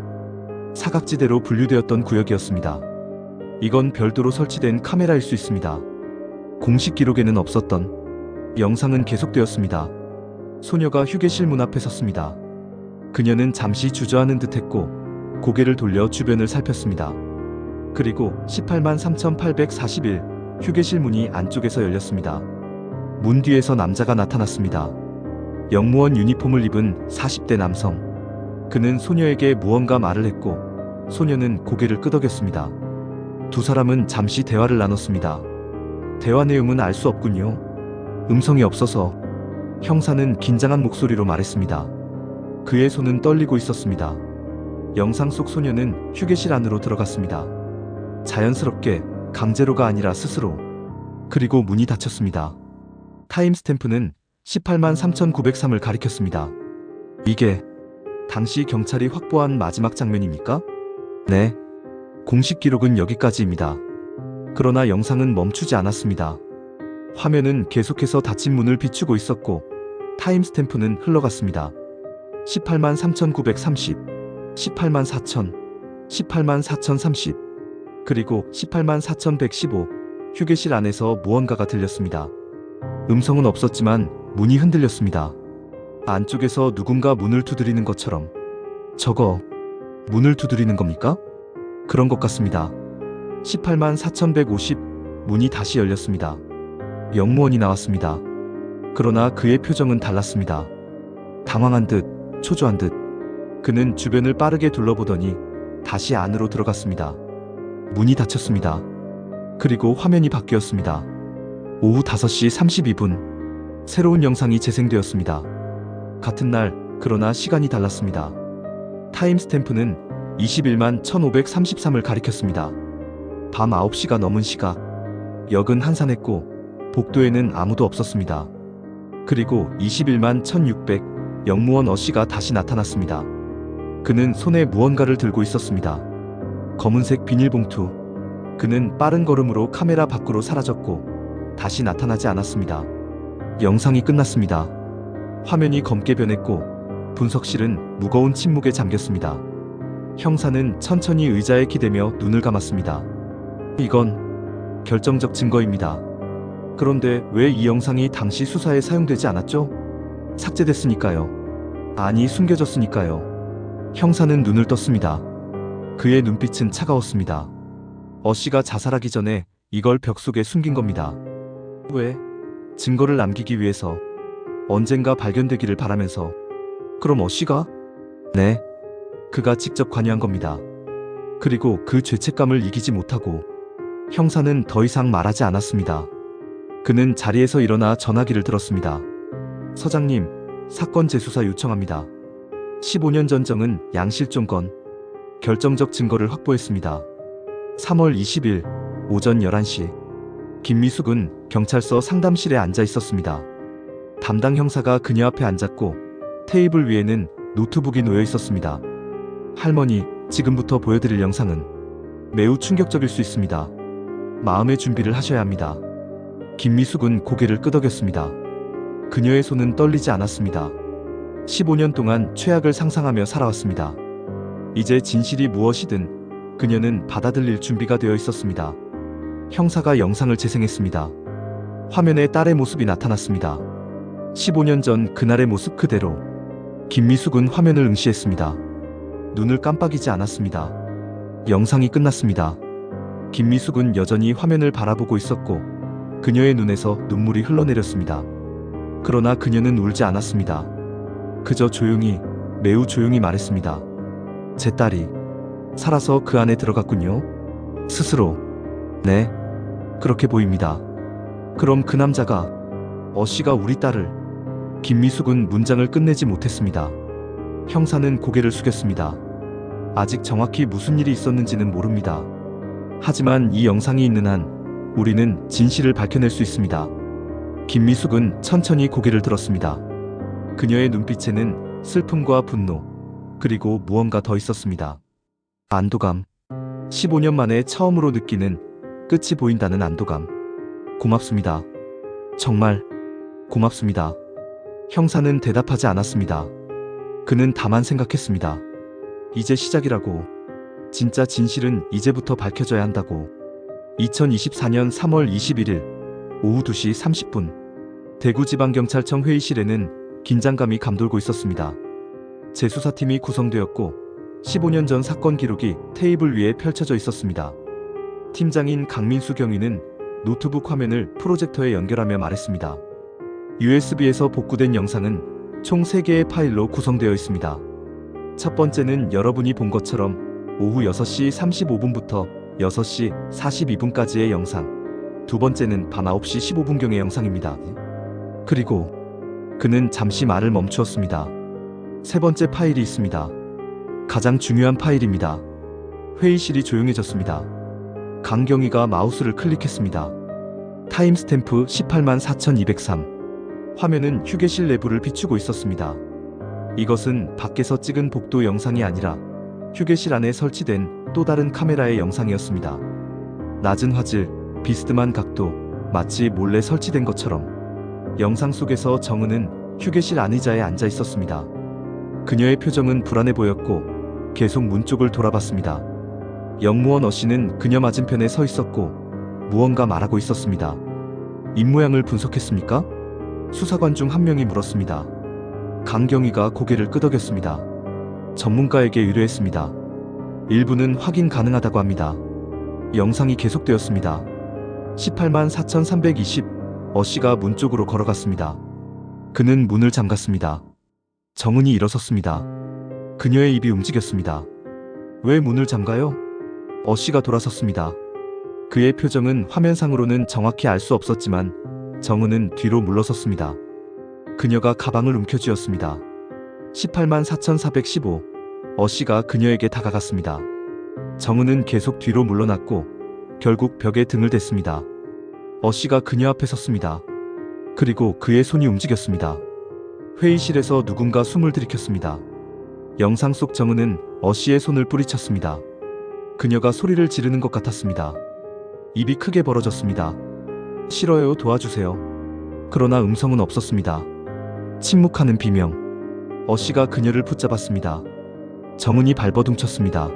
사각지대로 분류되었던 구역이었습니다. 이건 별도로 설치된 카메라일 수 있습니다. 공식 기록에는 없었던. 영상은 계속되었습니다. 소녀가 휴게실 문 앞에 섰습니다. 그녀는 잠시 주저하는 듯했고 고개를 돌려 주변을 살폈습니다. 그리고 18만 3841 휴게실 문이 안쪽에서 열렸습니다. 문 뒤에서 남자가 나타났습니다. 역무원 유니폼을 입은 40대 남성. 그는 소녀에게 무언가 말을 했고 소녀는 고개를 끄덕였습니다. 두 사람은 잠시 대화를 나눴습니다. 대화 내용은 알 수 없군요. 음성이 없어서. 형사는 긴장한 목소리로 말했습니다. 그의 손은 떨리고 있었습니다. 영상 속 소녀는 휴게실 안으로 들어갔습니다. 자연스럽게, 강제로가 아니라 스스로. 그리고 문이 닫혔습니다. 타임스탬프는 18만 3903을 가리켰습니다. 이게 당시 경찰이 확보한 마지막 장면입니까? 네. 공식 기록은 여기까지입니다. 그러나 영상은 멈추지 않았습니다. 화면은 계속해서 닫힌 문을 비추고 있었고 타임스탬프는 흘러갔습니다. 18만 3930, 18만 4000, 18만 4030, 그리고 18만 4115 휴게실 안에서 무언가가 들렸습니다. 음성은 없었지만 문이 흔들렸습니다. 안쪽에서 누군가 문을 두드리는 것처럼. 저거 문을 두드리는 겁니까? 그런 것 같습니다. 18만 4150 문이 다시 열렸습니다. 역무원이 나왔습니다. 그러나 그의 표정은 달랐습니다. 당황한 듯, 초조한 듯. 그는 주변을 빠르게 둘러보더니 다시 안으로 들어갔습니다. 문이 닫혔습니다. 그리고 화면이 바뀌었습니다. 오후 5시 32분 새로운 영상이 재생되었습니다. 같은 날, 그러나 시간이 달랐습니다. 타임스탬프는 21만 1533을 가리켰습니다. 밤 9시가 넘은 시각. 역은 한산했고 복도에는 아무도 없었습니다. 그리고 21만 1600 역무원 어씨가 다시 나타났습니다. 그는 손에 무언가를 들고 있었습니다. 검은색 비닐봉투. 그는 빠른 걸음으로 카메라 밖으로 사라졌고 다시 나타나지 않았습니다. 영상이 끝났습니다. 화면이 검게 변했고 분석실은 무거운 침묵에 잠겼습니다. 형사는 천천히 의자에 기대며 눈을 감았습니다. 이건 결정적 증거입니다. 그런데 왜 이 영상이 당시 수사에 사용되지 않았죠? 삭제됐으니까요. 아니, 숨겨졌으니까요. 형사는 눈을 떴습니다. 그의 눈빛은 차가웠습니다. 어씨가 자살하기 전에 이걸 벽 속에 숨긴 겁니다. 왜? 증거를 남기기 위해서. 언젠가 발견되기를 바라면서. 그럼 어씨가? 네. 그가 직접 관여한 겁니다. 그리고 그 죄책감을 이기지 못하고 형사는 더 이상 말하지 않았습니다. 그는 자리에서 일어나 전화기를 들었습니다. 서장님, 사건 재수사 요청합니다. 15년 전 정은 양 실종 건 결정적 증거를 확보했습니다. 3월 20일 오전 11시 김미숙은 경찰서 상담실에 앉아 있었습니다. 담당 형사가 그녀 앞에 앉았고 테이블 위에는 노트북이 놓여 있었습니다. 할머니, 지금부터 보여드릴 영상은 매우 충격적일 수 있습니다. 마음의 준비를 하셔야 합니다. 김미숙은 고개를 끄덕였습니다. 그녀의 손은 떨리지 않았습니다. 15년 동안 최악을 상상하며 살아왔습니다. 이제 진실이 무엇이든 그녀는 받아들일 준비가 되어 있었습니다. 형사가 영상을 재생했습니다. 화면에 딸의 모습이 나타났습니다. 15년 전 그날의 모습 그대로. 김미숙은 화면을 응시했습니다. 눈을 깜빡이지 않았습니다. 영상이 끝났습니다. 김미숙은 여전히 화면을 바라보고 있었고 그녀의 눈에서 눈물이 흘러내렸습니다. 그러나 그녀는 울지 않았습니다. 그저 조용히, 매우 조용히 말했습니다. 제 딸이 살아서 그 안에 들어갔군요. 스스로. 네, 그렇게 보입니다. 그럼 그 남자가, 씨가 우리 딸을. 김미숙은 문장을 끝내지 못했습니다. 형사는 고개를 숙였습니다. 아직 정확히 무슨 일이 있었는지는 모릅니다. 하지만 이 영상이 있는 한 우리는 진실을 밝혀낼 수 있습니다. 김미숙은 천천히 고개를 들었습니다. 그녀의 눈빛에는 슬픔과 분노, 그리고 무언가 더 있었습니다. 안도감. 15년 만에 처음으로 느끼는 끝이 보인다는 안도감. 고맙습니다. 정말 고맙습니다. 형사는 대답하지 않았습니다. 그는 다만 생각했습니다. 이제 시작이라고. 진짜 진실은 이제부터 밝혀져야 한다고. 2024년 3월 21일 오후 2시 30분 대구지방경찰청 회의실에는 긴장감이 감돌고 있었습니다. 재수사팀이 구성되었고 15년 전 사건 기록이 테이블 위에 펼쳐져 있었습니다. 팀장인 강민수 경위는 노트북 화면을 프로젝터에 연결하며 말했습니다. USB에서 복구된 영상은 총 3개의 파일로 구성되어 있습니다. 첫 번째는 여러분이 본 것처럼 오후 6시 35분부터 6시 42분까지의 영상. 두 번째는 밤 9시 15분경의 영상입니다. 그리고 그는 잠시 말을 멈추었습니다. 세 번째 파일이 있습니다. 가장 중요한 파일입니다. 회의실이 조용해졌습니다. 강경희가 마우스를 클릭했습니다. 타임스탬프 184,203. 화면은 휴게실 내부를 비추고 있었습니다. 이것은 밖에서 찍은 복도 영상이 아니라 휴게실 안에 설치된 또 다른 카메라의 영상이었습니다. 낮은 화질, 비스듬한 각도, 마치 몰래 설치된 것처럼. 영상 속에서 정은은 휴게실 안의자에 앉아 있었습니다. 그녀의 표정은 불안해 보였고 계속 문 쪽을 돌아봤습니다. 영무원 씨는 그녀 맞은편에 서 있었고 무언가 말하고 있었습니다. 입모양을 분석했습니까? 수사관 중 한 명이 물었습니다. 강경희가 고개를 끄덕였습니다. 전문가에게 의뢰했습니다. 일부는 확인 가능하다고 합니다. 영상이 계속되었습니다. 184,320. 씨가 문 쪽으로 걸어갔습니다. 그는 문을 잠갔습니다. 정은이 일어섰습니다. 그녀의 입이 움직였습니다. 왜 문을 잠가요? 씨가 돌아섰습니다. 그의 표정은 화면상으로는 정확히 알 수 없었지만 정은은 뒤로 물러섰습니다. 그녀가 가방을 움켜쥐었습니다. 184,415. 씨가 그녀에게 다가갔습니다. 정은은 계속 뒤로 물러났고 결국 벽에 등을 댔습니다. 씨가 그녀 앞에 섰습니다. 그리고 그의 손이 움직였습니다. 회의실에서 누군가 숨을 들이켰습니다. 영상 속 정은은 씨의 손을 뿌리쳤습니다. 그녀가 소리를 지르는 것 같았습니다. 입이 크게 벌어졌습니다. 싫어요, 도와주세요. 그러나 음성은 없었습니다. 침묵하는 비명. 씨가 그녀를 붙잡았습니다. 정은이 발버둥쳤습니다.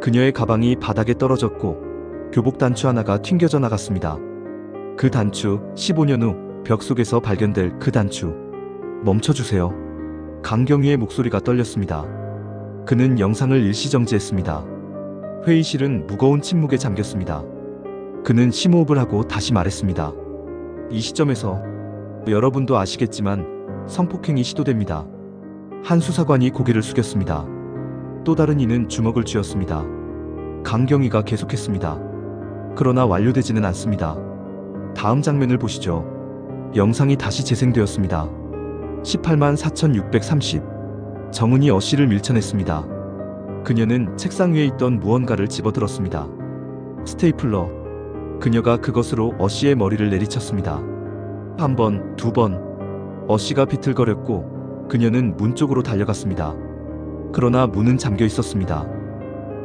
그녀의 가방이 바닥에 떨어졌고 교복 단추 하나가 튕겨져 나갔습니다. 그 단추, 15년 후 벽 속에서 발견될 그 단추. 멈춰주세요. 강경희의 목소리가 떨렸습니다. 그는 영상을 일시정지했습니다. 회의실은 무거운 침묵에 잠겼습니다. 그는 심호흡을 하고 다시 말했습니다. 이 시점에서 여러분도 아시겠지만 성폭행이 시도됩니다. 한 수사관이 고개를 숙였습니다. 또 다른 이는 주먹을 쥐었습니다. 강경위가 계속했습니다. 그러나 완료되지는 않습니다. 다음 장면을 보시죠. 영상이 다시 재생되었습니다. 184,630. 정은이 어씨를 밀쳐냈습니다. 그녀는 책상 위에 있던 무언가를 집어들었습니다. 스테이플러. 그녀가 그것으로 어씨의 머리를 내리쳤습니다. 한 번, 두 번. 어씨가 비틀거렸고 그녀는 문 쪽으로 달려갔습니다. 그러나 문은 잠겨 있었습니다.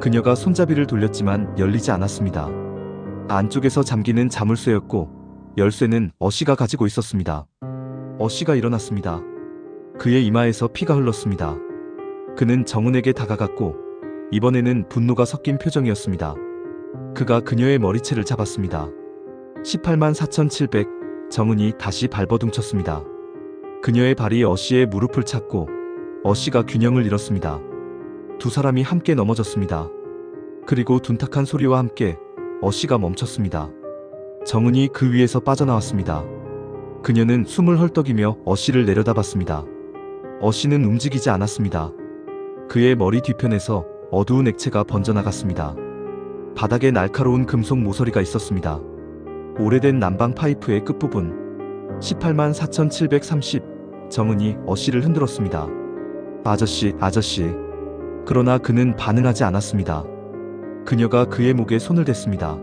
그녀가 손잡이를 돌렸지만 열리지 않았습니다. 안쪽에서 잠기는 자물쇠였고 열쇠는 어씨가 가지고 있었습니다. 어씨가 일어났습니다. 그의 이마에서 피가 흘렀습니다. 그는 정은에게 다가갔고 이번에는 분노가 섞인 표정이었습니다. 그가 그녀의 머리채를 잡았습니다. 184,700. 정은이 다시 발버둥쳤습니다. 그녀의 발이 어씨의 무릎을 찼고 어씨가 균형을 잃었습니다. 두 사람이 함께 넘어졌습니다. 그리고 둔탁한 소리와 함께 어씨가 멈췄습니다. 정은이 그 위에서 빠져나왔습니다. 그녀는 숨을 헐떡이며 어씨를 내려다봤습니다. 어씨는 움직이지 않았습니다. 그의 머리 뒤편에서 어두운 액체가 번져나갔습니다. 바닥에 날카로운 금속 모서리가 있었습니다. 오래된 난방 파이프의 끝부분. 184,730. 정은이 어씨를 흔들었습니다. 아저씨, 아저씨. 그러나 그는 반응하지 않았습니다. 그녀가 그의 목에 손을 댔습니다.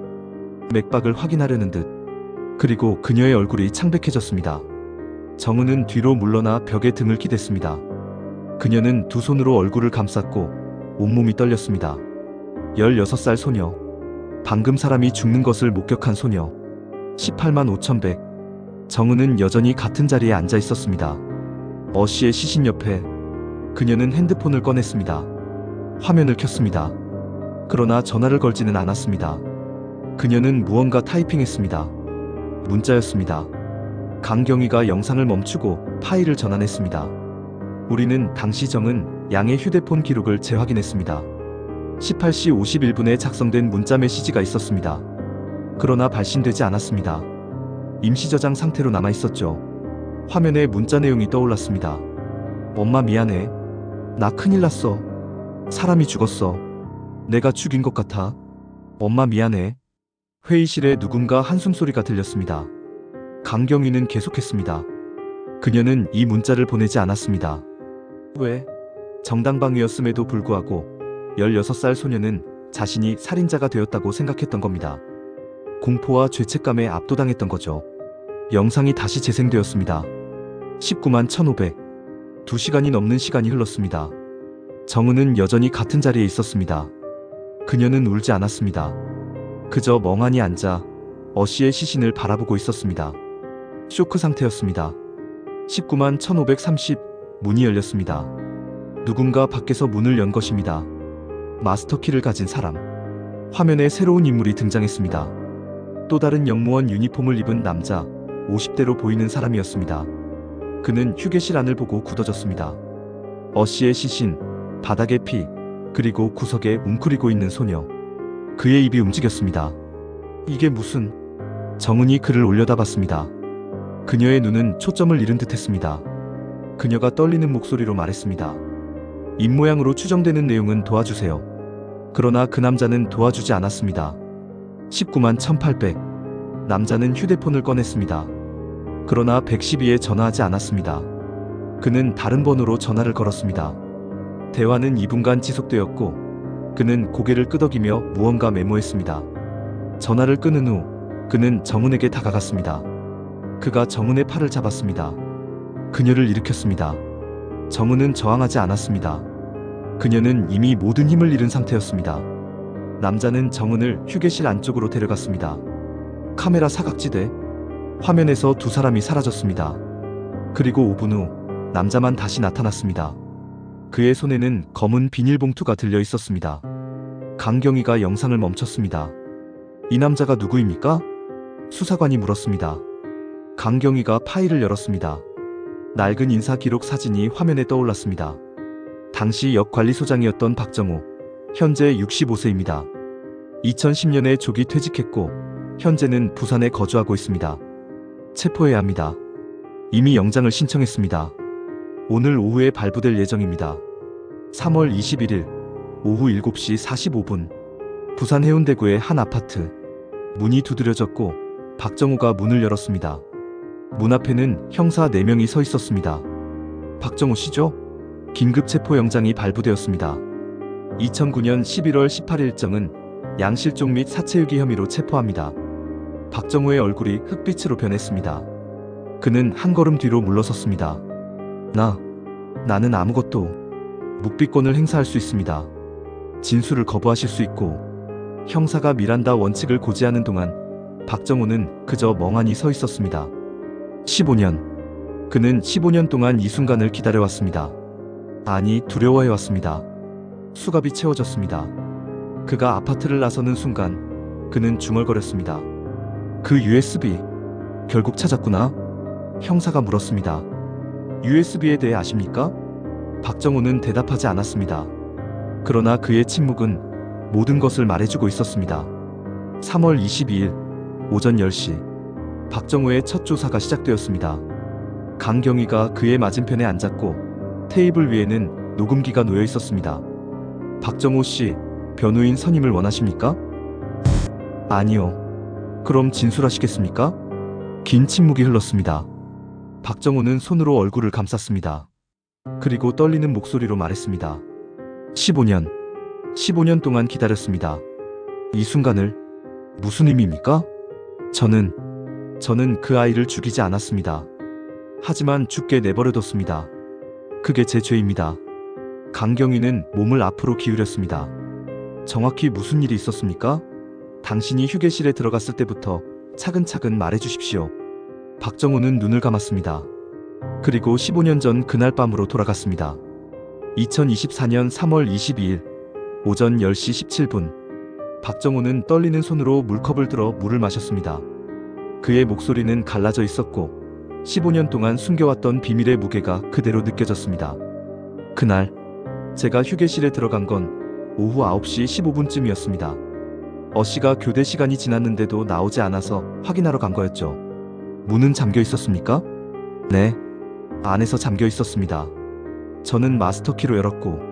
맥박을 확인하려는 듯. 그리고 그녀의 얼굴이 창백해졌습니다. 정은은 뒤로 물러나 벽에 등을 기댔습니다. 그녀는 두 손으로 얼굴을 감쌌고 온몸이 떨렸습니다. 16살 소녀. 방금 사람이 죽는 것을 목격한 소녀. 185,100. 정은은 여전히 같은 자리에 앉아 있었습니다. 어씨의 시신 옆에. 그녀는 핸드폰을 꺼냈습니다. 화면을 켰습니다. 그러나 전화를 걸지는 않았습니다. 그녀는 무언가 타이핑했습니다. 문자였습니다. 강경위가 영상을 멈추고 파일을 전환했습니다. 우리는 당시 정은 양의 휴대폰 기록을 재확인했습니다. 18시 51분에 작성된 문자 메시지가 있었습니다. 그러나 발신되지 않았습니다. 임시 저장 상태로 남아 있었죠. 화면에 문자 내용이 떠올랐습니다. 엄마 미안해. 나 큰일 났어. 사람이 죽었어. 내가 죽인 것 같아. 엄마 미안해. 회의실에 누군가 한숨소리가 들렸습니다. 강경위는 계속했습니다. 그녀는 이 문자를 보내지 않았습니다. 왜? 정당방위였음에도 불구하고 16살 소녀는 자신이 살인자가 되었다고 생각했던 겁니다. 공포와 죄책감에 압도당했던 거죠. 영상이 다시 재생되었습니다. 191,500. 2시간이 넘는 시간이 흘렀습니다. 정은은 여전히 같은 자리에 있었습니다. 그녀는 울지 않았습니다. 그저 멍하니 앉아 어씨의 시신을 바라보고 있었습니다. 쇼크 상태였습니다. 191,530. 문이 열렸습니다. 누군가 밖에서 문을 연 것입니다. 마스터키를 가진 사람. 화면에 새로운 인물이 등장했습니다. 또 다른 영무원 유니폼을 입은 남자, 50대로 보이는 사람이었습니다. 그는 휴게실 안을 보고 굳어졌습니다. 어씨의 시신, 바닥의 피, 그리고 구석에 웅크리고 있는 소녀. 그의 입이 움직였습니다. 이게 무슨... 정은이 그를 올려다봤습니다. 그녀의 눈은 초점을 잃은 듯했습니다. 그녀가 떨리는 목소리로 말했습니다. 입모양으로 추정되는 내용은 도와주세요. 그러나 그 남자는 도와주지 않았습니다. 191,800. 남자는 휴대폰을 꺼냈습니다. 그러나 112에 전화하지 않았습니다. 그는 다른 번호로 전화를 걸었습니다. 대화는 2분간 지속되었고 그는 고개를 끄덕이며 무언가 메모했습니다. 전화를 끊은 후 그는 정은에게 다가갔습니다. 그가 정은의 팔을 잡았습니다. 그녀를 일으켰습니다. 정은은 저항하지 않았습니다. 그녀는 이미 모든 힘을 잃은 상태였습니다. 남자는 정은을 휴게실 안쪽으로 데려갔습니다. 카메라 사각지대. 화면에서 두 사람이 사라졌습니다. 그리고 5분 후 남자만 다시 나타났습니다. 그의 손에는 검은 비닐봉투가 들려 있었습니다. 강경위가 영상을 멈췄습니다. 이 남자가 누구입니까? 수사관이 물었습니다. 강경위가 파일을 열었습니다. 낡은 인사 기록 사진이 화면에 떠올랐습니다. 당시 역관리소장이었던 박정우, 현재 65세입니다. 2010년에 조기 퇴직했고 현재는 부산에 거주하고 있습니다. 체포해야 합니다. 이미 영장을 신청했습니다. 오늘 오후에 발부될 예정입니다. 3월 21일 오후 7시 45분. 부산 해운대구의 한 아파트. 문이 두드려졌고 박정호가 문을 열었습니다. 문 앞에는 형사 4명이 서 있었습니다. 박정호 씨죠? 긴급 체포 영장이 발부되었습니다. 2009년 11월 18일정은 양실종 및 사체유기 혐의로 체포합니다. 박정호의 얼굴이 흑빛으로 변했습니다. 그는 한 걸음 뒤로 물러섰습니다. 나는 아무것도 묵비권을 행사할 수 있습니다. 진술을 거부하실 수 있고 형사가 미란다 원칙을 고지하는 동안 박정호는 그저 멍하니 서 있었습니다. 15년. 그는 15년 동안 이 순간을 기다려왔습니다. 아니, 두려워해왔습니다. 수갑이 채워졌습니다. 그가 아파트를 나서는 순간 그는 중얼거렸습니다. 그 USB 결국 찾았구나? 형사가 물었습니다. USB에 대해 아십니까? 박정호는 대답하지 않았습니다. 그러나 그의 침묵은 모든 것을 말해주고 있었습니다. 3월 22일 오전 10시 박정호의 첫 조사가 시작되었습니다. 강경위가 그의 맞은편에 앉았고 테이블 위에는 녹음기가 놓여 있었습니다. 박정호 씨, 변호인 선임을 원하십니까? 아니요. 그럼 진술하시겠습니까? 긴 침묵이 흘렀습니다. 박정호는 손으로 얼굴을 감쌌습니다. 그리고 떨리는 목소리로 말했습니다. 15년 동안 기다렸습니다. 이 순간을. 무슨 의미입니까? 저는 그 아이를 죽이지 않았습니다. 하지만 죽게 내버려뒀습니다. 그게 제 죄입니다. 강경위는 몸을 앞으로 기울였습니다. 정확히 무슨 일이 있었습니까? 당신이 휴게실에 들어갔을 때부터 차근차근 말해주십시오. 박정호는 눈을 감았습니다. 그리고 15년 전 그날 밤으로 돌아갔습니다. 2024년 3월 22일 오전 10시 17분 박정호는 떨리는 손으로 물컵을 들어 물을 마셨습니다. 그의 목소리는 갈라져 있었고 15년 동안 숨겨왔던 비밀의 무게가 그대로 느껴졌습니다. 그날 제가 휴게실에 들어간 건 오후 9시 15분쯤이었습니다. 어씨가 교대 시간이 지났는데도 나오지 않아서 확인하러 간 거였죠. 문은 잠겨 있었습니까? 네. 안에서 잠겨 있었습니다. 저는 마스터키로 열었고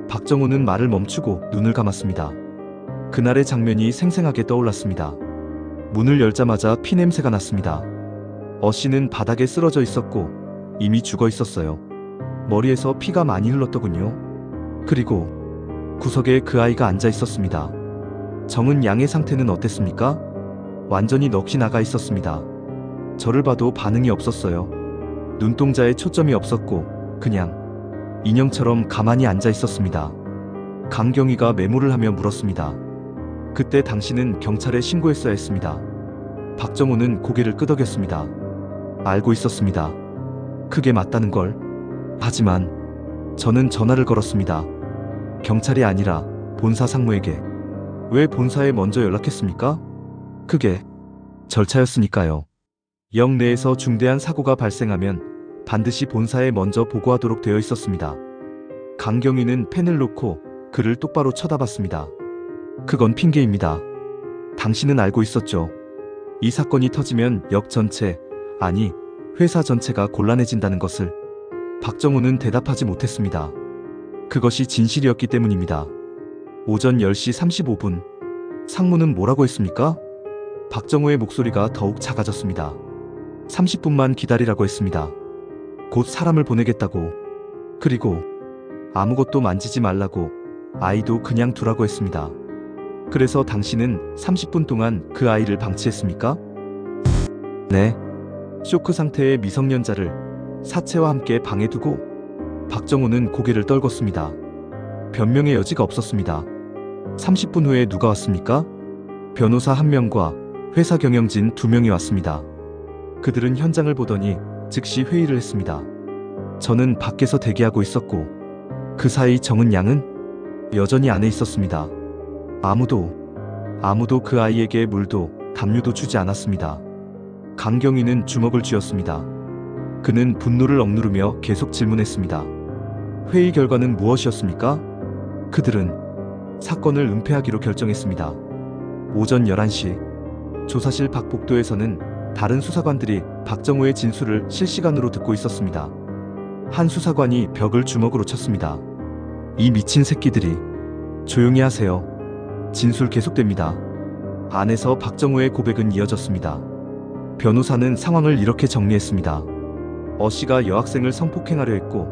박정호는 말을 멈추고 눈을 감았습니다. 그날의 장면이 생생하게 떠올랐습니다. 문을 열자마자 피냄새가 났습니다. 어씨는 바닥에 쓰러져 있었고 이미 죽어 있었어요. 머리에서 피가 많이 흘렀더군요. 그리고 구석에 그 아이가 앉아 있었습니다. 정은 양의 상태는 어땠습니까? 완전히 넋이 나가 있었습니다. 저를 봐도 반응이 없었어요. 눈동자에 초점이 없었고 그냥 인형처럼 가만히 앉아 있었습니다. 강경위가 메모를 하며 물었습니다. 그때 당신은 경찰에 신고했어야 했습니다. 박정호는 고개를 끄덕였습니다. 알고 있었습니다. 그게 맞다는 걸. 하지만 저는 전화를 걸었습니다. 경찰이 아니라 본사 상무에게. 왜 본사에 먼저 연락했습니까? 그게 절차였으니까요. 역 내에서 중대한 사고가 발생하면 반드시 본사에 먼저 보고하도록 되어 있었습니다. 강경위는 펜을 놓고 그를 똑바로 쳐다봤습니다. 그건 핑계입니다. 당신은 알고 있었죠. 이 사건이 터지면 역 전체, 아니 회사 전체가 곤란해진다는 것을. 박정호는 대답하지 못했습니다. 그것이 진실이었기 때문입니다. 오전 10시 35분 상무는 뭐라고 했습니까? 박정호의 목소리가 더욱 작아졌습니다. 30분만 기다리라고 했습니다. 곧 사람을 보내겠다고. 그리고 아무것도 만지지 말라고, 아이도 그냥 두라고 했습니다. 그래서 당신은 30분 동안 그 아이를 방치했습니까? 네. 쇼크 상태의 미성년자를 사체와 함께 방에 두고. 박정호는 고개를 떨궜습니다. 변명의 여지가 없었습니다. 30분 후에 누가 왔습니까? 변호사 1명과 회사 경영진 2명이 왔습니다. 그들은 현장을 보더니 즉시 회의를 했습니다. 저는 밖에서 대기하고 있었고 그 사이 정은 양은 여전히 안에 있었습니다. 아무도 그 아이에게 물도 담요도 주지 않았습니다. 강경위는 주먹을 쥐었습니다. 그는 분노를 억누르며 계속 질문했습니다. 회의 결과는 무엇이었습니까? 그들은 사건을 은폐하기로 결정했습니다. 오전 11시 조사실 박복도에서는 다른 수사관들이 박정호의 진술을 실시간으로 듣고 있었습니다. 한 수사관이 벽을 주먹으로 쳤습니다. 이 미친 새끼들이. 조용히 하세요. 진술 계속됩니다. 안에서 박정우의 고백은 이어졌습니다. 변호사는 상황을 이렇게 정리했습니다. 씨가 여학생을 성폭행하려 했고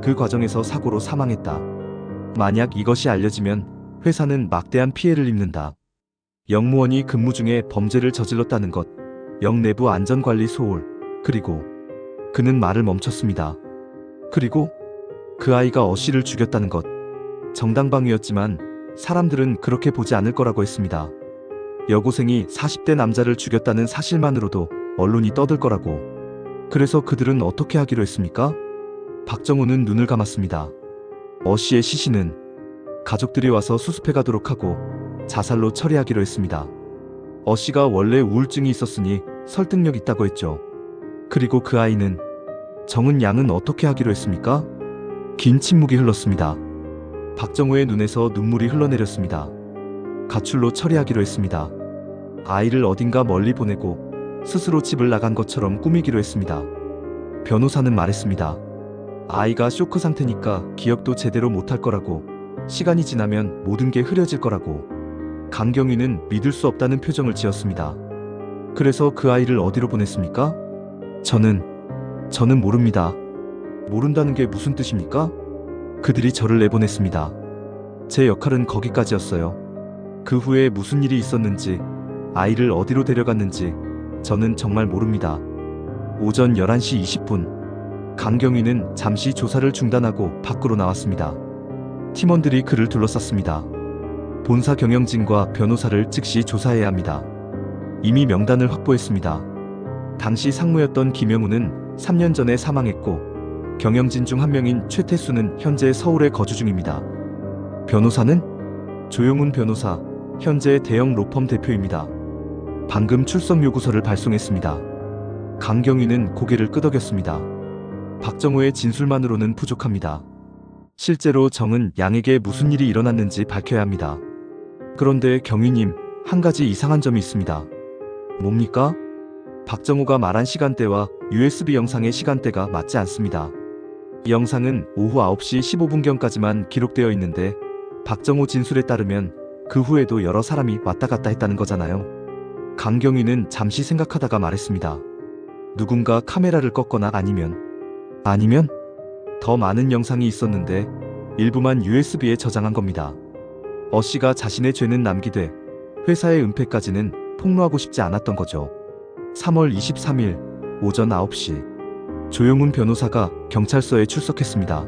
그 과정에서 사고로 사망했다. 만약 이것이 알려지면 회사는 막대한 피해를 입는다. 영무원이 근무 중에 범죄를 저질렀다는 것, 영 내부 안전관리 소홀, 그리고 그는 말을 멈췄습니다. 그리고 그 아이가 씨를 죽였다는 것. 정당방위였지만 사람들은 그렇게 보지 않을 거라고 했습니다. 여고생이 40대 남자를 죽였다는 사실만으로도 언론이 떠들 거라고. 그래서 그들은 어떻게 하기로 했습니까? 박정우는 눈을 감았습니다. 씨의 시신은 가족들이 와서 수습해 가도록 하고 자살로 처리하기로 했습니다. 씨가 원래 우울증이 있었으니 설득력 있다고 했죠. 그리고 그 아이는, 정은 양은 어떻게 하기로 했습니까? 긴 침묵이 흘렀습니다. 박정우의 눈에서 눈물이 흘러내렸습니다. 가출로 처리하기로 했습니다. 아이를 어딘가 멀리 보내고 스스로 집을 나간 것처럼 꾸미기로 했습니다. 변호사는 말했습니다. 아이가 쇼크 상태니까 기억도 제대로 못할 거라고, 시간이 지나면 모든 게 흐려질 거라고. 강경위는 믿을 수 없다는 표정을 지었습니다. 그래서 그 아이를 어디로 보냈습니까? 저는 모릅니다. 모른다는 게 무슨 뜻입니까? 그들이 저를 내보냈습니다. 제 역할은 거기까지였어요. 그 후에 무슨 일이 있었는지, 아이를 어디로 데려갔는지 저는 정말 모릅니다. 오전 11시 20분, 강경위는 잠시 조사를 중단하고 밖으로 나왔습니다. 팀원들이 그를 둘러쌌습니다. 본사 경영진과 변호사를 즉시 조사해야 합니다. 이미 명단을 확보했습니다. 당시 상무였던 김영우는 3년 전에 사망했고 경영진 중 한 명인 최태수는 현재 서울에 거주 중입니다. 변호사는? 조용훈 변호사, 현재 대형 로펌 대표입니다. 방금 출석 요구서를 발송했습니다. 강경위는 고개를 끄덕였습니다. 박정우의 진술만으로는 부족합니다. 실제로 정은 양에게 무슨 일이 일어났는지 밝혀야 합니다. 그런데 경위님, 한 가지 이상한 점이 있습니다. 뭡니까? 박정우가 말한 시간대와 USB 영상의 시간대가 맞지 않습니다. 이 영상은 오후 9시 15분경까지만 기록되어 있는데 박정우 진술에 따르면 그 후에도 여러 사람이 왔다 갔다 했다는 거잖아요. 강경위는 잠시 생각하다가 말했습니다. 누군가 카메라를 껐거나 아니면 더 많은 영상이 있었는데 일부만 USB에 저장한 겁니다. 씨가 자신의 죄는 남기되 회사의 은폐까지는 폭로하고 싶지 않았던 거죠. 3월 23일 오전 9시 조용훈 변호사가 경찰서에 출석했습니다.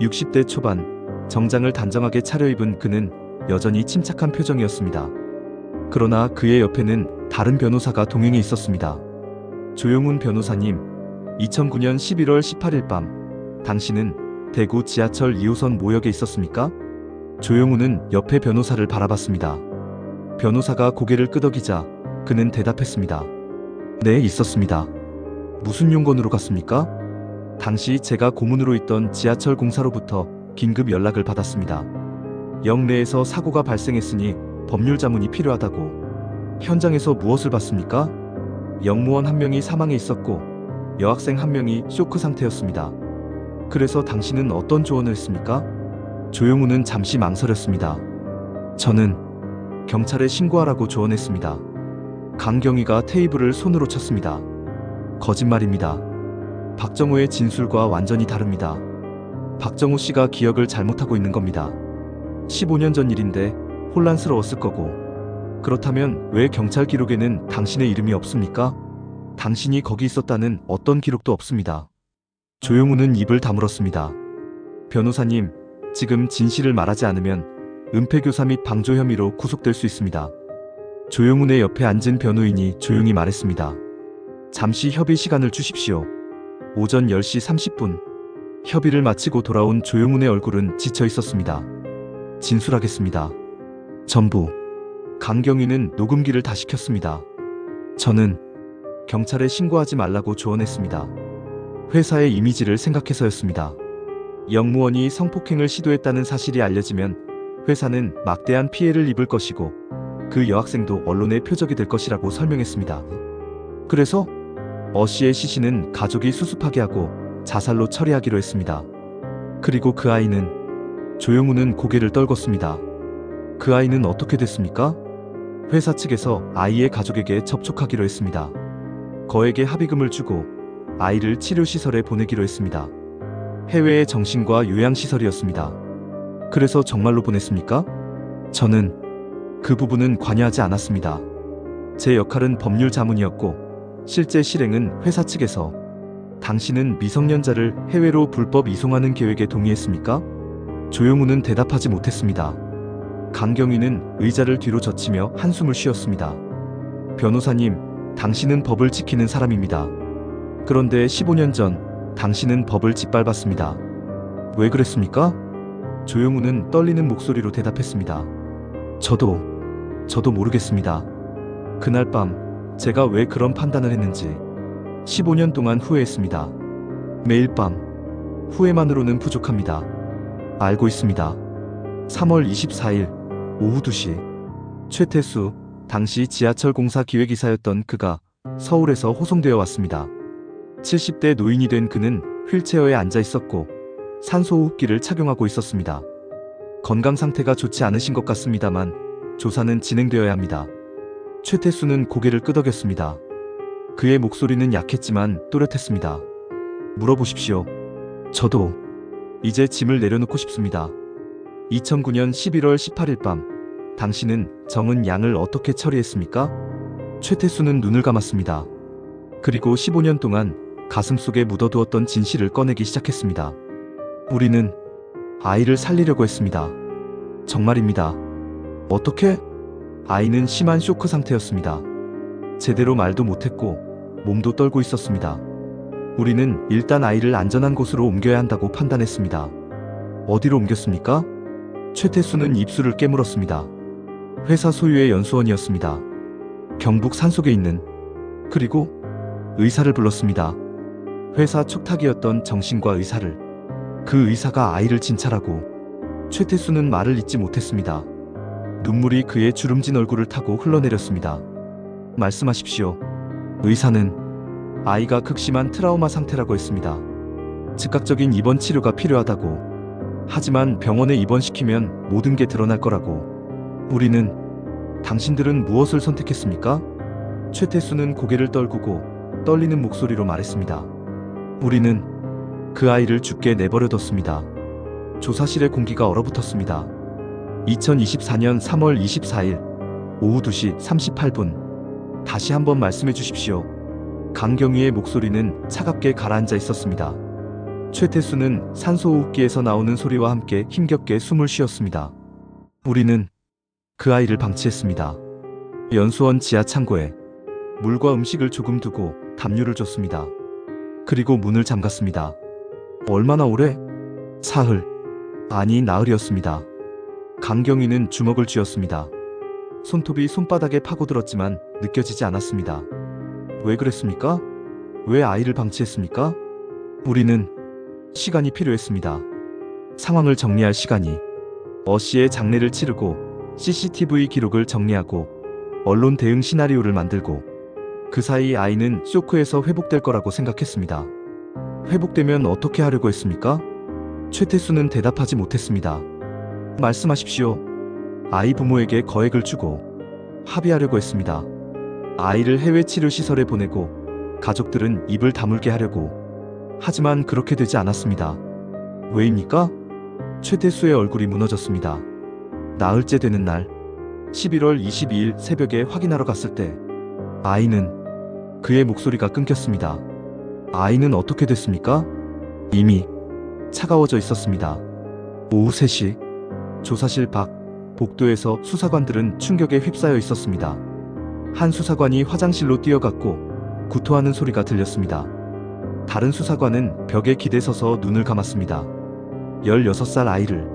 60대 초반, 정장을 단정하게 차려입은 그는 여전히 침착한 표정이었습니다. 그러나 그의 옆에는 다른 변호사가 동행해 있었습니다. 조용훈 변호사님, 2009년 11월 18일 밤 당신은 대구 지하철 2호선 모역에 있었습니까? 조용훈은 옆에 변호사를 바라봤습니다. 변호사가 고개를 끄덕이자 그는 대답했습니다. 네, 있었습니다. 무슨 용건으로 갔습니까? 당시 제가 고문으로 있던 지하철 공사로부터 긴급 연락을 받았습니다. 역 내에서 사고가 발생했으니 법률 자문이 필요하다고. 현장에서 무엇을 봤습니까? 영무원 한 명이 사망해 있었고 여학생 한 명이 쇼크 상태였습니다. 그래서 당신은 어떤 조언을 했습니까? 조용훈은 잠시 망설였습니다. 저는 경찰에 신고하라고 조언했습니다. 강경위가 테이블을 손으로 쳤습니다. 거짓말입니다. 박정우의 진술과 완전히 다릅니다. 박정우 씨가 기억을 잘못하고 있는 겁니다. 15년 전 일인데 혼란스러웠을 거고. 그렇다면 왜 경찰 기록에는 당신의 이름이 없습니까? 당신이 거기 있었다는 어떤 기록도 없습니다. 조용훈은 입을 다물었습니다. 변호사님, 지금 진실을 말하지 않으면 은폐교사 및 방조 혐의로 구속될 수 있습니다. 조용훈의 옆에 앉은 변호인이 조용히 말했습니다. 잠시 협의 시간을 주십시오. 오전 10시 30분. 협의를 마치고 돌아온 조용훈의 얼굴은 지쳐 있었습니다. 진술하겠습니다. 전부. 강경위는 녹음기를 다시 켰습니다. 저는 경찰에 신고하지 말라고 조언했습니다. 회사의 이미지를 생각해서였습니다. 영무원이 성폭행을 시도했다는 사실이 알려지면 회사는 막대한 피해를 입을 것이고 그 여학생도 언론의 표적이 될 것이라고 설명했습니다. 그래서 씨의 시신은 가족이 수습하게 하고 자살로 처리하기로 했습니다. 그리고 그 아이는, 조용훈은 고개를 떨궜습니다. 그 아이는 어떻게 됐습니까? 회사 측에서 아이의 가족에게 접촉하기로 했습니다. 거액의 합의금을 주고 아이를 치료시설에 보내기로 했습니다. 해외의 정신과 요양시설이었습니다. 그래서 정말로 보냈습니까? 저는 그 부분은 관여하지 않았습니다. 제 역할은 법률 자문이었고 실제 실행은 회사 측에서. 당신은 미성년자를 해외로 불법 이송하는 계획에 동의했습니까? 조용우는 대답하지 못했습니다. 강경위는 의자를 뒤로 젖히며 한숨을 쉬었습니다. 변호사님, 당신은 법을 지키는 사람입니다. 그런데 15년 전 당신은 법을 짓밟았습니다. 왜 그랬습니까? 조용우는 떨리는 목소리로 대답했습니다. 저도 모르겠습니다. 그날 밤 제가 왜 그런 판단을 했는지 15년 동안 후회했습니다. 매일 밤 후회만으로는 부족합니다. 알고 있습니다. 3월 24일 오후 2시 최태수, 당시 지하철 공사 기획이사였던 그가 서울에서 호송되어 왔습니다. 70대 노인이 된 그는 휠체어에 앉아 있었고 산소호흡기를 착용하고 있었습니다. 건강 상태가 좋지 않으신 것 같습니다만 조사는 진행되어야 합니다. 최태수는 고개를 끄덕였습니다. 그의 목소리는 약했지만 또렷했습니다. 물어보십시오. 저도 이제 짐을 내려놓고 싶습니다. 2009년 11월 18일 밤 당신은 정은 양을 어떻게 처리했습니까? 최태수는 눈을 감았습니다. 그리고 15년 동안 가슴속에 묻어두었던 진실을 꺼내기 시작했습니다. 우리는 아이를 살리려고 했습니다. 정말입니다. 어떻게? 아이는 심한 쇼크 상태였습니다. 제대로 말도 못했고 몸도 떨고 있었습니다. 우리는 일단 아이를 안전한 곳으로 옮겨야 한다고 판단했습니다. 어디로 옮겼습니까? 최태수는 입술을 깨물었습니다. 회사 소유의 연수원이었습니다. 경북 산속에 있는. 그리고 의사를 불렀습니다. 회사 촉탁이었던 정신과 의사를. 그 의사가 아이를 진찰하고. 최태수는 말을 잇지 못했습니다. 눈물이 그의 주름진 얼굴을 타고 흘러내렸습니다. 말씀하십시오. 의사는 아이가 극심한 트라우마 상태라고 했습니다. 즉각적인 입원 치료가 필요하다고. 하지만 병원에 입원시키면 모든 게 드러날 거라고. 당신들은 무엇을 선택했습니까? 최태수는 고개를 떨구고 떨리는 목소리로 말했습니다. 우리는 그 아이를 죽게 내버려뒀습니다. 조사실의 공기가 얼어붙었습니다. 2024년 3월 24일 오후 2시 38분. 다시 한번 말씀해 주십시오. 강경위의 목소리는 차갑게 가라앉아 있었습니다. 최태수는 산소호흡기에서 나오는 소리와 함께 힘겹게 숨을 쉬었습니다. 우리는 그 아이를 방치했습니다. 연수원 지하 창고에 물과 음식을 조금 두고 담요를 줬습니다. 그리고 문을 잠갔습니다. 얼마나 오래? 사흘, 아니 나흘이었습니다. 강경위는 주먹을 쥐었습니다. 손톱이 손바닥에 파고들었지만 느껴지지 않았습니다. 왜 그랬습니까? 왜 아이를 방치했습니까? 우리는 시간이 필요했습니다. 상황을 정리할 시간이. 씨의 장례를 치르고 CCTV 기록을 정리하고 언론 대응 시나리오를 만들고. 그 사이 아이는 쇼크에서 회복될 거라고 생각했습니다. 회복되면 어떻게 하려고 했습니까? 최태수는 대답하지 못했습니다. 말씀하십시오. 아이 부모에게 거액을 주고 합의하려고 했습니다. 아이를 해외 치료 시설에 보내고 가족들은 입을 다물게 하려고. 하지만 그렇게 되지 않았습니다. 왜입니까? 최태수의 얼굴이 무너졌습니다. 나흘째 되는 날 11월 22일 새벽에 확인하러 갔을 때 그의 목소리가 끊겼습니다. 아이는 어떻게 됐습니까? 이미 차가워져 있었습니다. 오후 3시 조사실 밖 복도에서 수사관들은 충격에 휩싸여 있었습니다. 한 수사관이 화장실로 뛰어갔고 구토하는 소리가 들렸습니다. 다른 수사관은 벽에 기대서서 눈을 감았습니다. 16살 아이를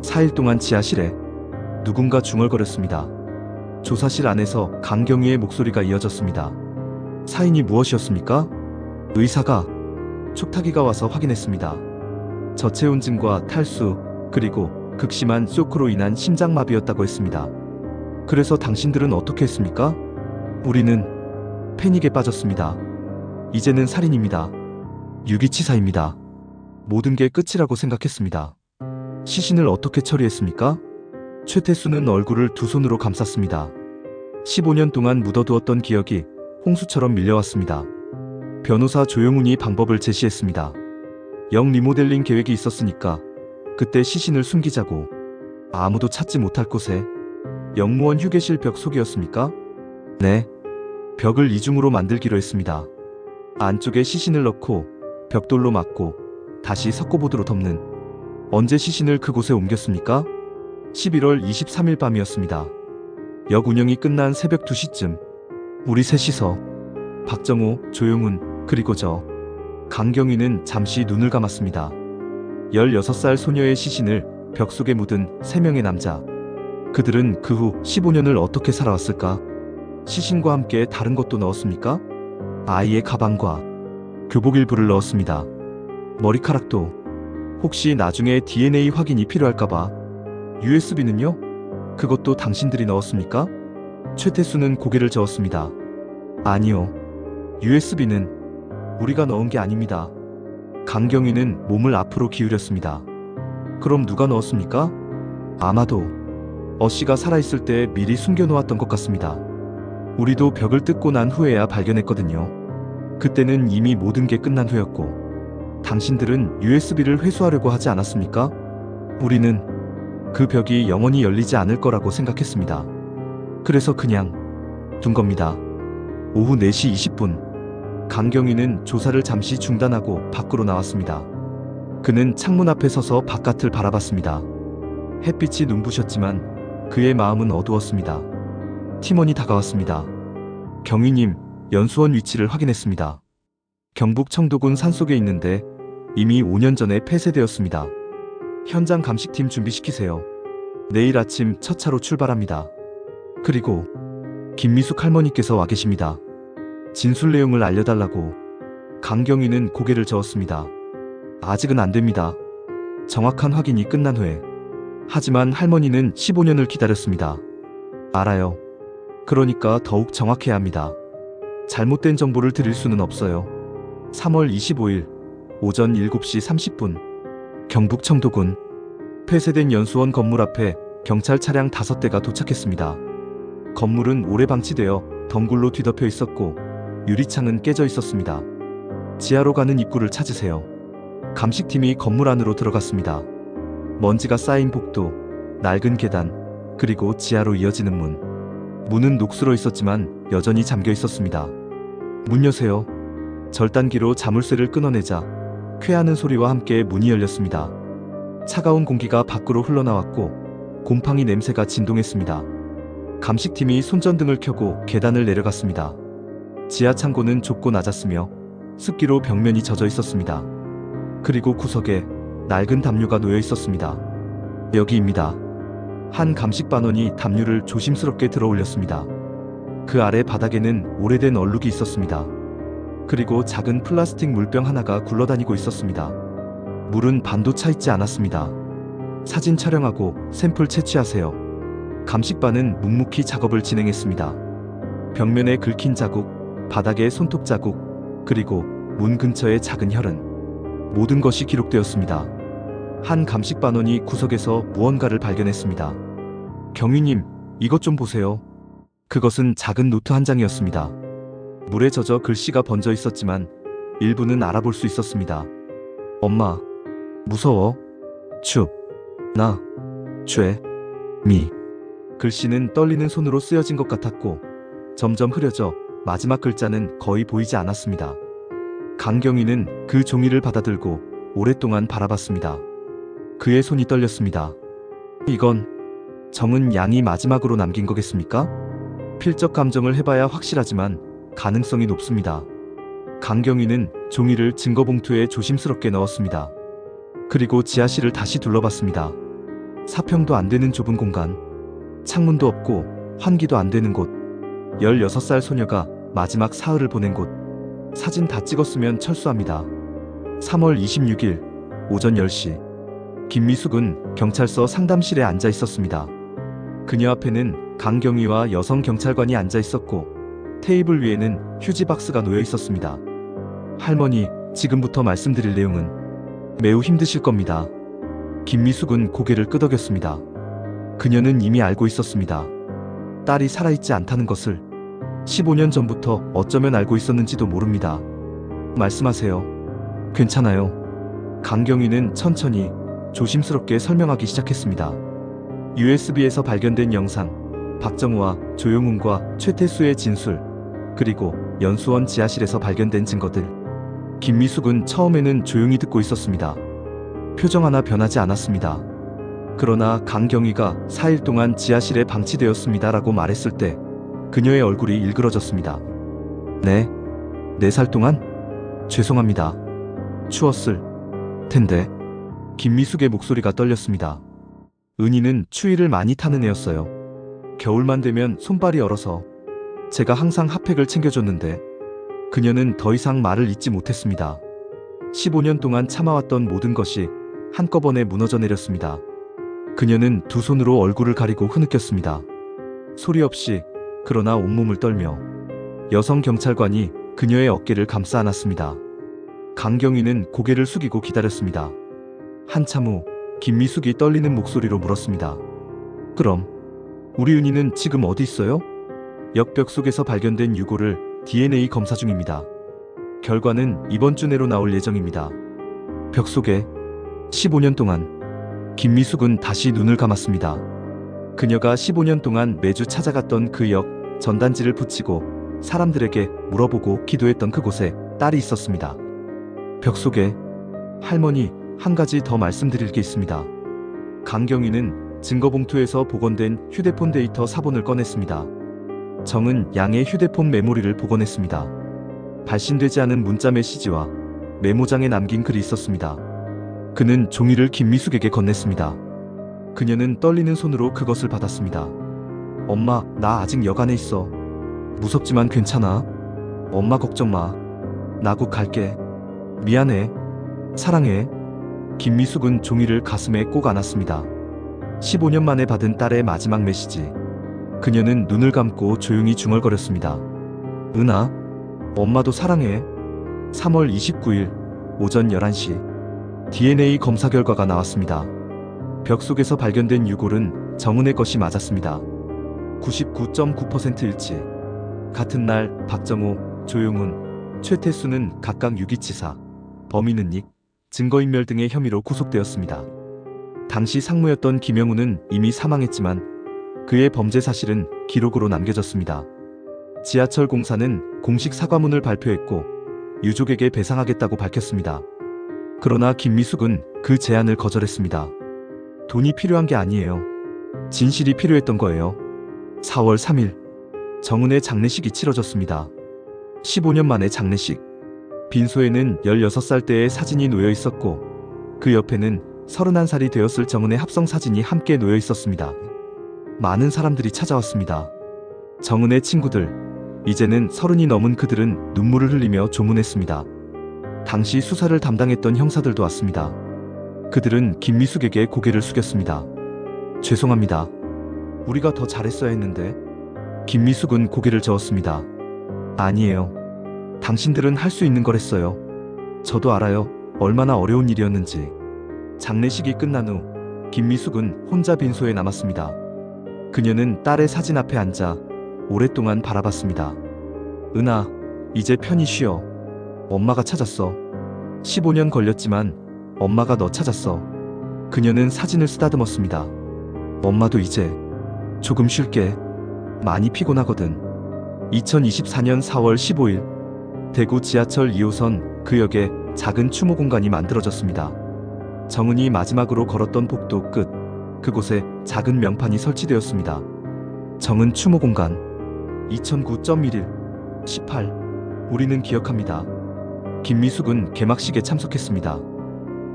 4일 동안 지하실에. 누군가 중얼거렸습니다. 조사실 안에서 강경위의 목소리가 이어졌습니다. 사인이 무엇이었습니까? 의사가. 촉탁이가 와서 확인했습니다. 저체온증과 탈수, 그리고 극심한 쇼크로 인한 심장마비였다고 했습니다. 그래서 당신들은 어떻게 했습니까? 우리는 패닉에 빠졌습니다. 이제는 살인입니다. 최태수는 얼굴을 두 손으로 감쌌습니다. 15년 동안 묻어두었던 기억이 홍수처럼 밀려왔습니다. 변호사 조용훈이 방법을 제시했습니다. 영 리모델링 계획이 있었으니까 그때 시신을 숨기자고. 아무도 찾지 못할 곳에. 영무원 휴게실 벽 속이었습니까? 네. 벽을 이중으로 만들기로 했습니다. 안쪽에 시신을 넣고 벽돌로 막고 다시 석고보드로 덮는. 언제 시신을 그곳에 옮겼습니까? 11월 23일 밤이었습니다. 역 운영이 끝난 새벽 2시쯤 우리 셋이서 박정호, 조용훈, 그리고 저 강경위는 잠시 눈을 감았습니다. 16살 소녀의 시신을 벽 속에 묻은 3명의 남자. 그들은 그 후 15년을 어떻게 살아왔을까? 시신과 함께 다른 것도 넣었습니까? 아이의 가방과 교복 일부를 넣었습니다. 머리카락도. 혹시 나중에 DNA 확인이 필요할까봐. USB는요? 그것도 당신들이 넣었습니까? 최태수는 고개를 저었습니다. 아니요. USB는 우리가 넣은 게 아닙니다. 강경위는 몸을 앞으로 기울였습니다. 그럼 누가 넣었습니까? 아마도 어씨가 살아있을 때 미리 숨겨놓았던 것 같습니다. 우리도 벽을 뜯고 난 후에야 발견했거든요. 그때는 이미 모든 게 끝난 후였고 당신들은 USB를 회수하려고 하지 않았습니까? 우리는 그 벽이 영원히 열리지 않을 거라고 생각했습니다. 그래서 그냥 둔 겁니다. 오후 4시 20분 강경위는 조사를 잠시 중단하고 밖으로 나왔습니다. 그는 창문 앞에 서서 바깥을 바라봤습니다. 햇빛이 눈부셨지만 그의 마음은 어두웠습니다. 팀원이 다가왔습니다. 경위님, 연수원 위치를 확인했습니다. 경북 청도군 산속에 있는데 이미 5년 전에 폐쇄되었습니다. 현장 감식팀 준비시키세요. 내일 아침 첫 차로 출발합니다. 그리고 김미숙 할머니께서 와 계십니다. 진술 내용을 알려달라고. 강경위는 고개를 저었습니다. 아직은 안 됩니다. 정확한 확인이 끝난 후에. 하지만 할머니는 15년을 기다렸습니다. 알아요. 그러니까 더욱 정확해야 합니다. 잘못된 정보를 드릴 수는 없어요. 3월 25일 오전 7시 30분 경북 청도군 폐쇄된 연수원 건물 앞에 경찰 차량 5대가 도착했습니다. 건물은 오래 방치되어 덩굴로 뒤덮여 있었고 유리창은 깨져 있었습니다. 지하로 가는 입구를 찾으세요. 감식팀이 건물 안으로 들어갔습니다. 먼지가 쌓인 복도, 낡은 계단, 그리고 지하로 이어지는 문. 문은 녹슬어 있었지만 여전히 잠겨 있었습니다. 문 여세요. 절단기로 자물쇠를 끊어내자 쾌하는 소리와 함께 문이 열렸습니다. 차가운 공기가 밖으로 흘러나왔고 곰팡이 냄새가 진동했습니다. 감식팀이 손전등을 켜고 계단을 내려갔습니다. 지하 창고는 좁고 낮았으며 습기로 벽면이 젖어 있었습니다. 그리고 구석에 낡은 담요가 놓여 있었습니다. 여기입니다. 한 감식반원이 담요를 조심스럽게 들어 올렸습니다. 그 아래 바닥에는 오래된 얼룩이 있었습니다. 그리고 작은 플라스틱 물병 하나가 굴러다니고 있었습니다. 물은 반도 차 있지 않았습니다. 사진 촬영하고 샘플 채취하세요. 감식반은 묵묵히 작업을 진행했습니다. 벽면에 긁힌 자국, 바닥에 손톱 자국, 그리고 문 근처의 작은 혈흔. 모든 것이 기록되었습니다. 한 감식반원이 구석에서 무언가를 발견했습니다. 경위님, 이것 좀 보세요. 그것은 작은 노트 한 장이었습니다. 물에 젖어 글씨가 번져 있었지만 일부는 알아볼 수 있었습니다. 엄마, 무서워. 축, 나, 죄, 미. 글씨는 떨리는 손으로 쓰여진 것 같았고 점점 흐려져 마지막 글자는 거의 보이지 않았습니다. 강경위는 그 종이를 받아들고 오랫동안 바라봤습니다. 그의 손이 떨렸습니다. 이건 정은 양이 마지막으로 남긴 거겠습니까? 필적 감정을 해봐야 확실하지만 가능성이 높습니다. 강경위는 종이를 증거봉투에 조심스럽게 넣었습니다. 그리고 지하실을 다시 둘러봤습니다. 사평도 안 되는 좁은 공간, 창문도 없고 환기도 안 되는 곳, 16살 소녀가 마지막 사흘을 보낸 곳. 사진 다 찍었으면 철수합니다. 3월 26일 오전 10시 김미숙은 경찰서 상담실에 앉아 있었습니다. 그녀 앞에는 강경위와 여성 경찰관이 앉아 있었고 테이블 위에는 휴지 박스가 놓여 있었습니다. 할머니, 지금부터 말씀드릴 내용은 매우 힘드실 겁니다. 김미숙은 고개를 끄덕였습니다. 그녀는 이미 알고 있었습니다. 딸이 살아있지 않다는 것을 15년 전부터 어쩌면 알고 있었는지도 모릅니다. 말씀하세요. 괜찮아요. 강경위는 천천히 조심스럽게 설명하기 시작했습니다. USB에서 발견된 영상, 박정우와 조용훈과 최태수의 진술, 그리고 연수원 지하실에서 발견된 증거들. 김미숙은 처음에는 조용히 듣고 있었습니다. 표정 하나 변하지 않았습니다. 그러나 강경위가 4일 동안 지하실에 방치되었습니다라고 말했을 때 그녀의 얼굴이 일그러졌습니다. 네? 4살 동안? 죄송합니다. 추웠을 텐데. 김미숙의 목소리가 떨렸습니다. 은희는 추위를 많이 타는 애였어요. 겨울만 되면 손발이 얼어서 제가 항상 핫팩을 챙겨줬는데. 그녀는 더 이상 말을 잇지 못했습니다. 15년 동안 참아왔던 모든 것이 한꺼번에 무너져 내렸습니다. 그녀는 두 손으로 얼굴을 가리고 흐느꼈습니다. 소리 없이, 그러나 온몸을 떨며. 여성 경찰관이 그녀의 어깨를 감싸 안았습니다. 강경위는 고개를 숙이고 기다렸습니다. 한참 후 김미숙이 떨리는 목소리로 물었습니다. 그럼 우리 은희는 지금 어디 있어요? 역벽 속에서 발견된 유골을 DNA 검사 중입니다. 결과는 이번 주 내로 나올 예정입니다. 벽 속에 15년 동안. 김미숙은 다시 눈을 감았습니다. 그녀가 15년 동안 매주 찾아갔던 그 역 전단지를 붙이고 사람들에게 물어보고 기도했던 그곳에 딸이 있었습니다. 벽 속에. 할머니, 한 가지 더 말씀드릴 게 있습니다. 강경위는 증거봉투에서 복원된 휴대폰 데이터 사본을 꺼냈습니다. 정은 양의 휴대폰 메모리를 복원했습니다. 발신되지 않은 문자 메시지와 메모장에 남긴 글이 있었습니다. 그는 종이를 김미숙에게 건넸습니다. 그녀는 떨리는 손으로 그것을 받았습니다. 엄마, 나 아직 역 안에 있어. 무섭지만 괜찮아. 엄마 걱정 마. 나 곧 갈게. 미안해. 사랑해. 김미숙은 종이를 가슴에 꼭 안았습니다. 15년 만에 받은 딸의 마지막 메시지. 그녀는 눈을 감고 조용히 중얼거렸습니다. 은하, 엄마도 사랑해. 3월 29일 오전 11시. DNA 검사 결과가 나왔습니다. 벽 속에서 발견된 유골은 정은의 것이 맞았습니다. 99.9% 일치. 같은 날 박정우, 조용훈, 최태수는 각각 유기치사, 범인은 닉, 증거인멸 등의 혐의로 구속되었습니다. 당시 상무였던 김영우는 이미 사망했지만 그의 범죄 사실은 기록으로 남겨졌습니다. 지하철 공사는 공식 사과문을 발표했고 유족에게 배상하겠다고 밝혔습니다. 그러나 김미숙은 그 제안을 거절했습니다. 돈이 필요한 게 아니에요. 진실이 필요했던 거예요. 4월 3일 정은의 장례식이 치러졌습니다. 15년 만의 장례식. 빈소에는 16살 때의 사진이 놓여 있었고 그 옆에는 31살이 되었을 정은의 합성 사진이 함께 놓여 있었습니다. 많은 사람들이 찾아왔습니다. 정은의 친구들, 이제는 30이 넘은 그들은 눈물을 흘리며 조문했습니다. 당시 수사를 담당했던 형사들도 왔습니다. 그들은 김미숙에게 고개를 숙였습니다. 죄송합니다. 우리가 더 잘했어야 했는데. 김미숙은 고개를 저었습니다. 아니에요. 당신들은 할 수 있는 걸 했어요. 저도 알아요. 얼마나 어려운 일이었는지. 장례식이 끝난 후 김미숙은 혼자 빈소에 남았습니다. 그녀는 딸의 사진 앞에 앉아 오랫동안 바라봤습니다. 은하, 이제 편히 쉬어. 엄마가 찾았어. 15년 걸렸지만 엄마가 너 찾았어. 그녀는 사진을 쓰다듬었습니다. 엄마도 이제 조금 쉴게. 많이 피곤하거든. 2024년 4월 15일 대구 지하철 2호선 그 역에 작은 추모 공간이 만들어졌습니다. 정은이 마지막으로 걸었던 복도 끝, 그곳에 작은 명판이 설치되었습니다. 정은 추모 공간. 2009.11 18. 우리는 기억합니다. 김미숙은 개막식에 참석했습니다.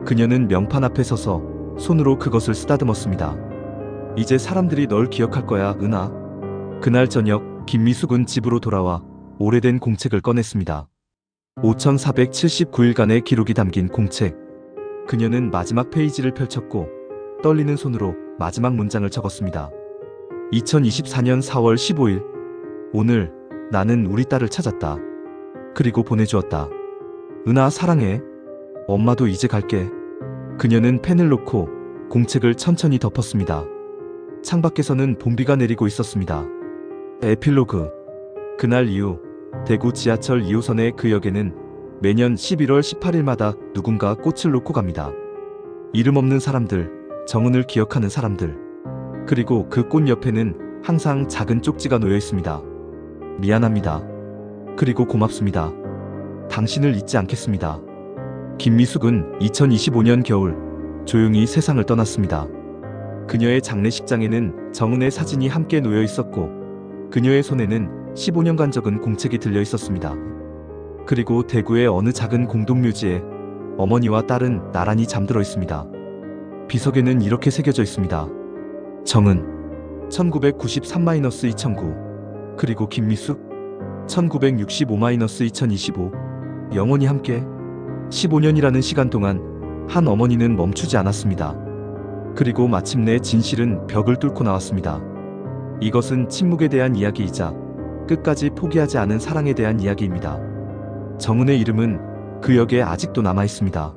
그녀는 명판 앞에 서서 손으로 그것을 쓰다듬었습니다. 이제 사람들이 널 기억할 거야, 은하. 그날 저녁 김미숙은 집으로 돌아와 오래된 공책을 꺼냈습니다. 5479일간의 기록이 담긴 공책. 그녀는 마지막 페이지를 펼쳤고 떨리는 손으로 마지막 문장을 적었습니다. 2024년 4월 15일. 오늘 나는 우리 딸을 찾았다. 그리고 보내주었다. 은하, 사랑해. 엄마도 이제 갈게. 그녀는 펜을 놓고 공책을 천천히 덮었습니다. 창밖에서는 봄비가 내리고 있었습니다. 에필로그. 그날 이후 대구 지하철 2호선의 그 역에는 매년 11월 18일마다 누군가 꽃을 놓고 갑니다. 이름 없는 사람들, 정은을 기억하는 사람들. 그리고 그 꽃 옆에는 항상 작은 쪽지가 놓여 있습니다. 미안합니다. 그리고 고맙습니다. 당신을 잊지 않겠습니다. 김미숙은 2025년 겨울 조용히 세상을 떠났습니다. 그녀의 장례식장에는 정은의 사진이 함께 놓여 있었고 그녀의 손에는 15년간 적은 공책이 들려 있었습니다. 그리고 대구의 어느 작은 공동묘지에 어머니와 딸은 나란히 잠들어 있습니다. 비석에는 이렇게 새겨져 있습니다. 정은 1993-2009 그리고 김미숙 1965-2025 영원히 함께. 15년이라는 시간 동안 한 어머니는 멈추지 않았습니다. 그리고 마침내 진실은 벽을 뚫고 나왔습니다. 이것은 침묵에 대한 이야기이자 끝까지 포기하지 않은 사랑에 대한 이야기입니다. 정은의 이름은 그 역에 아직도 남아 있습니다.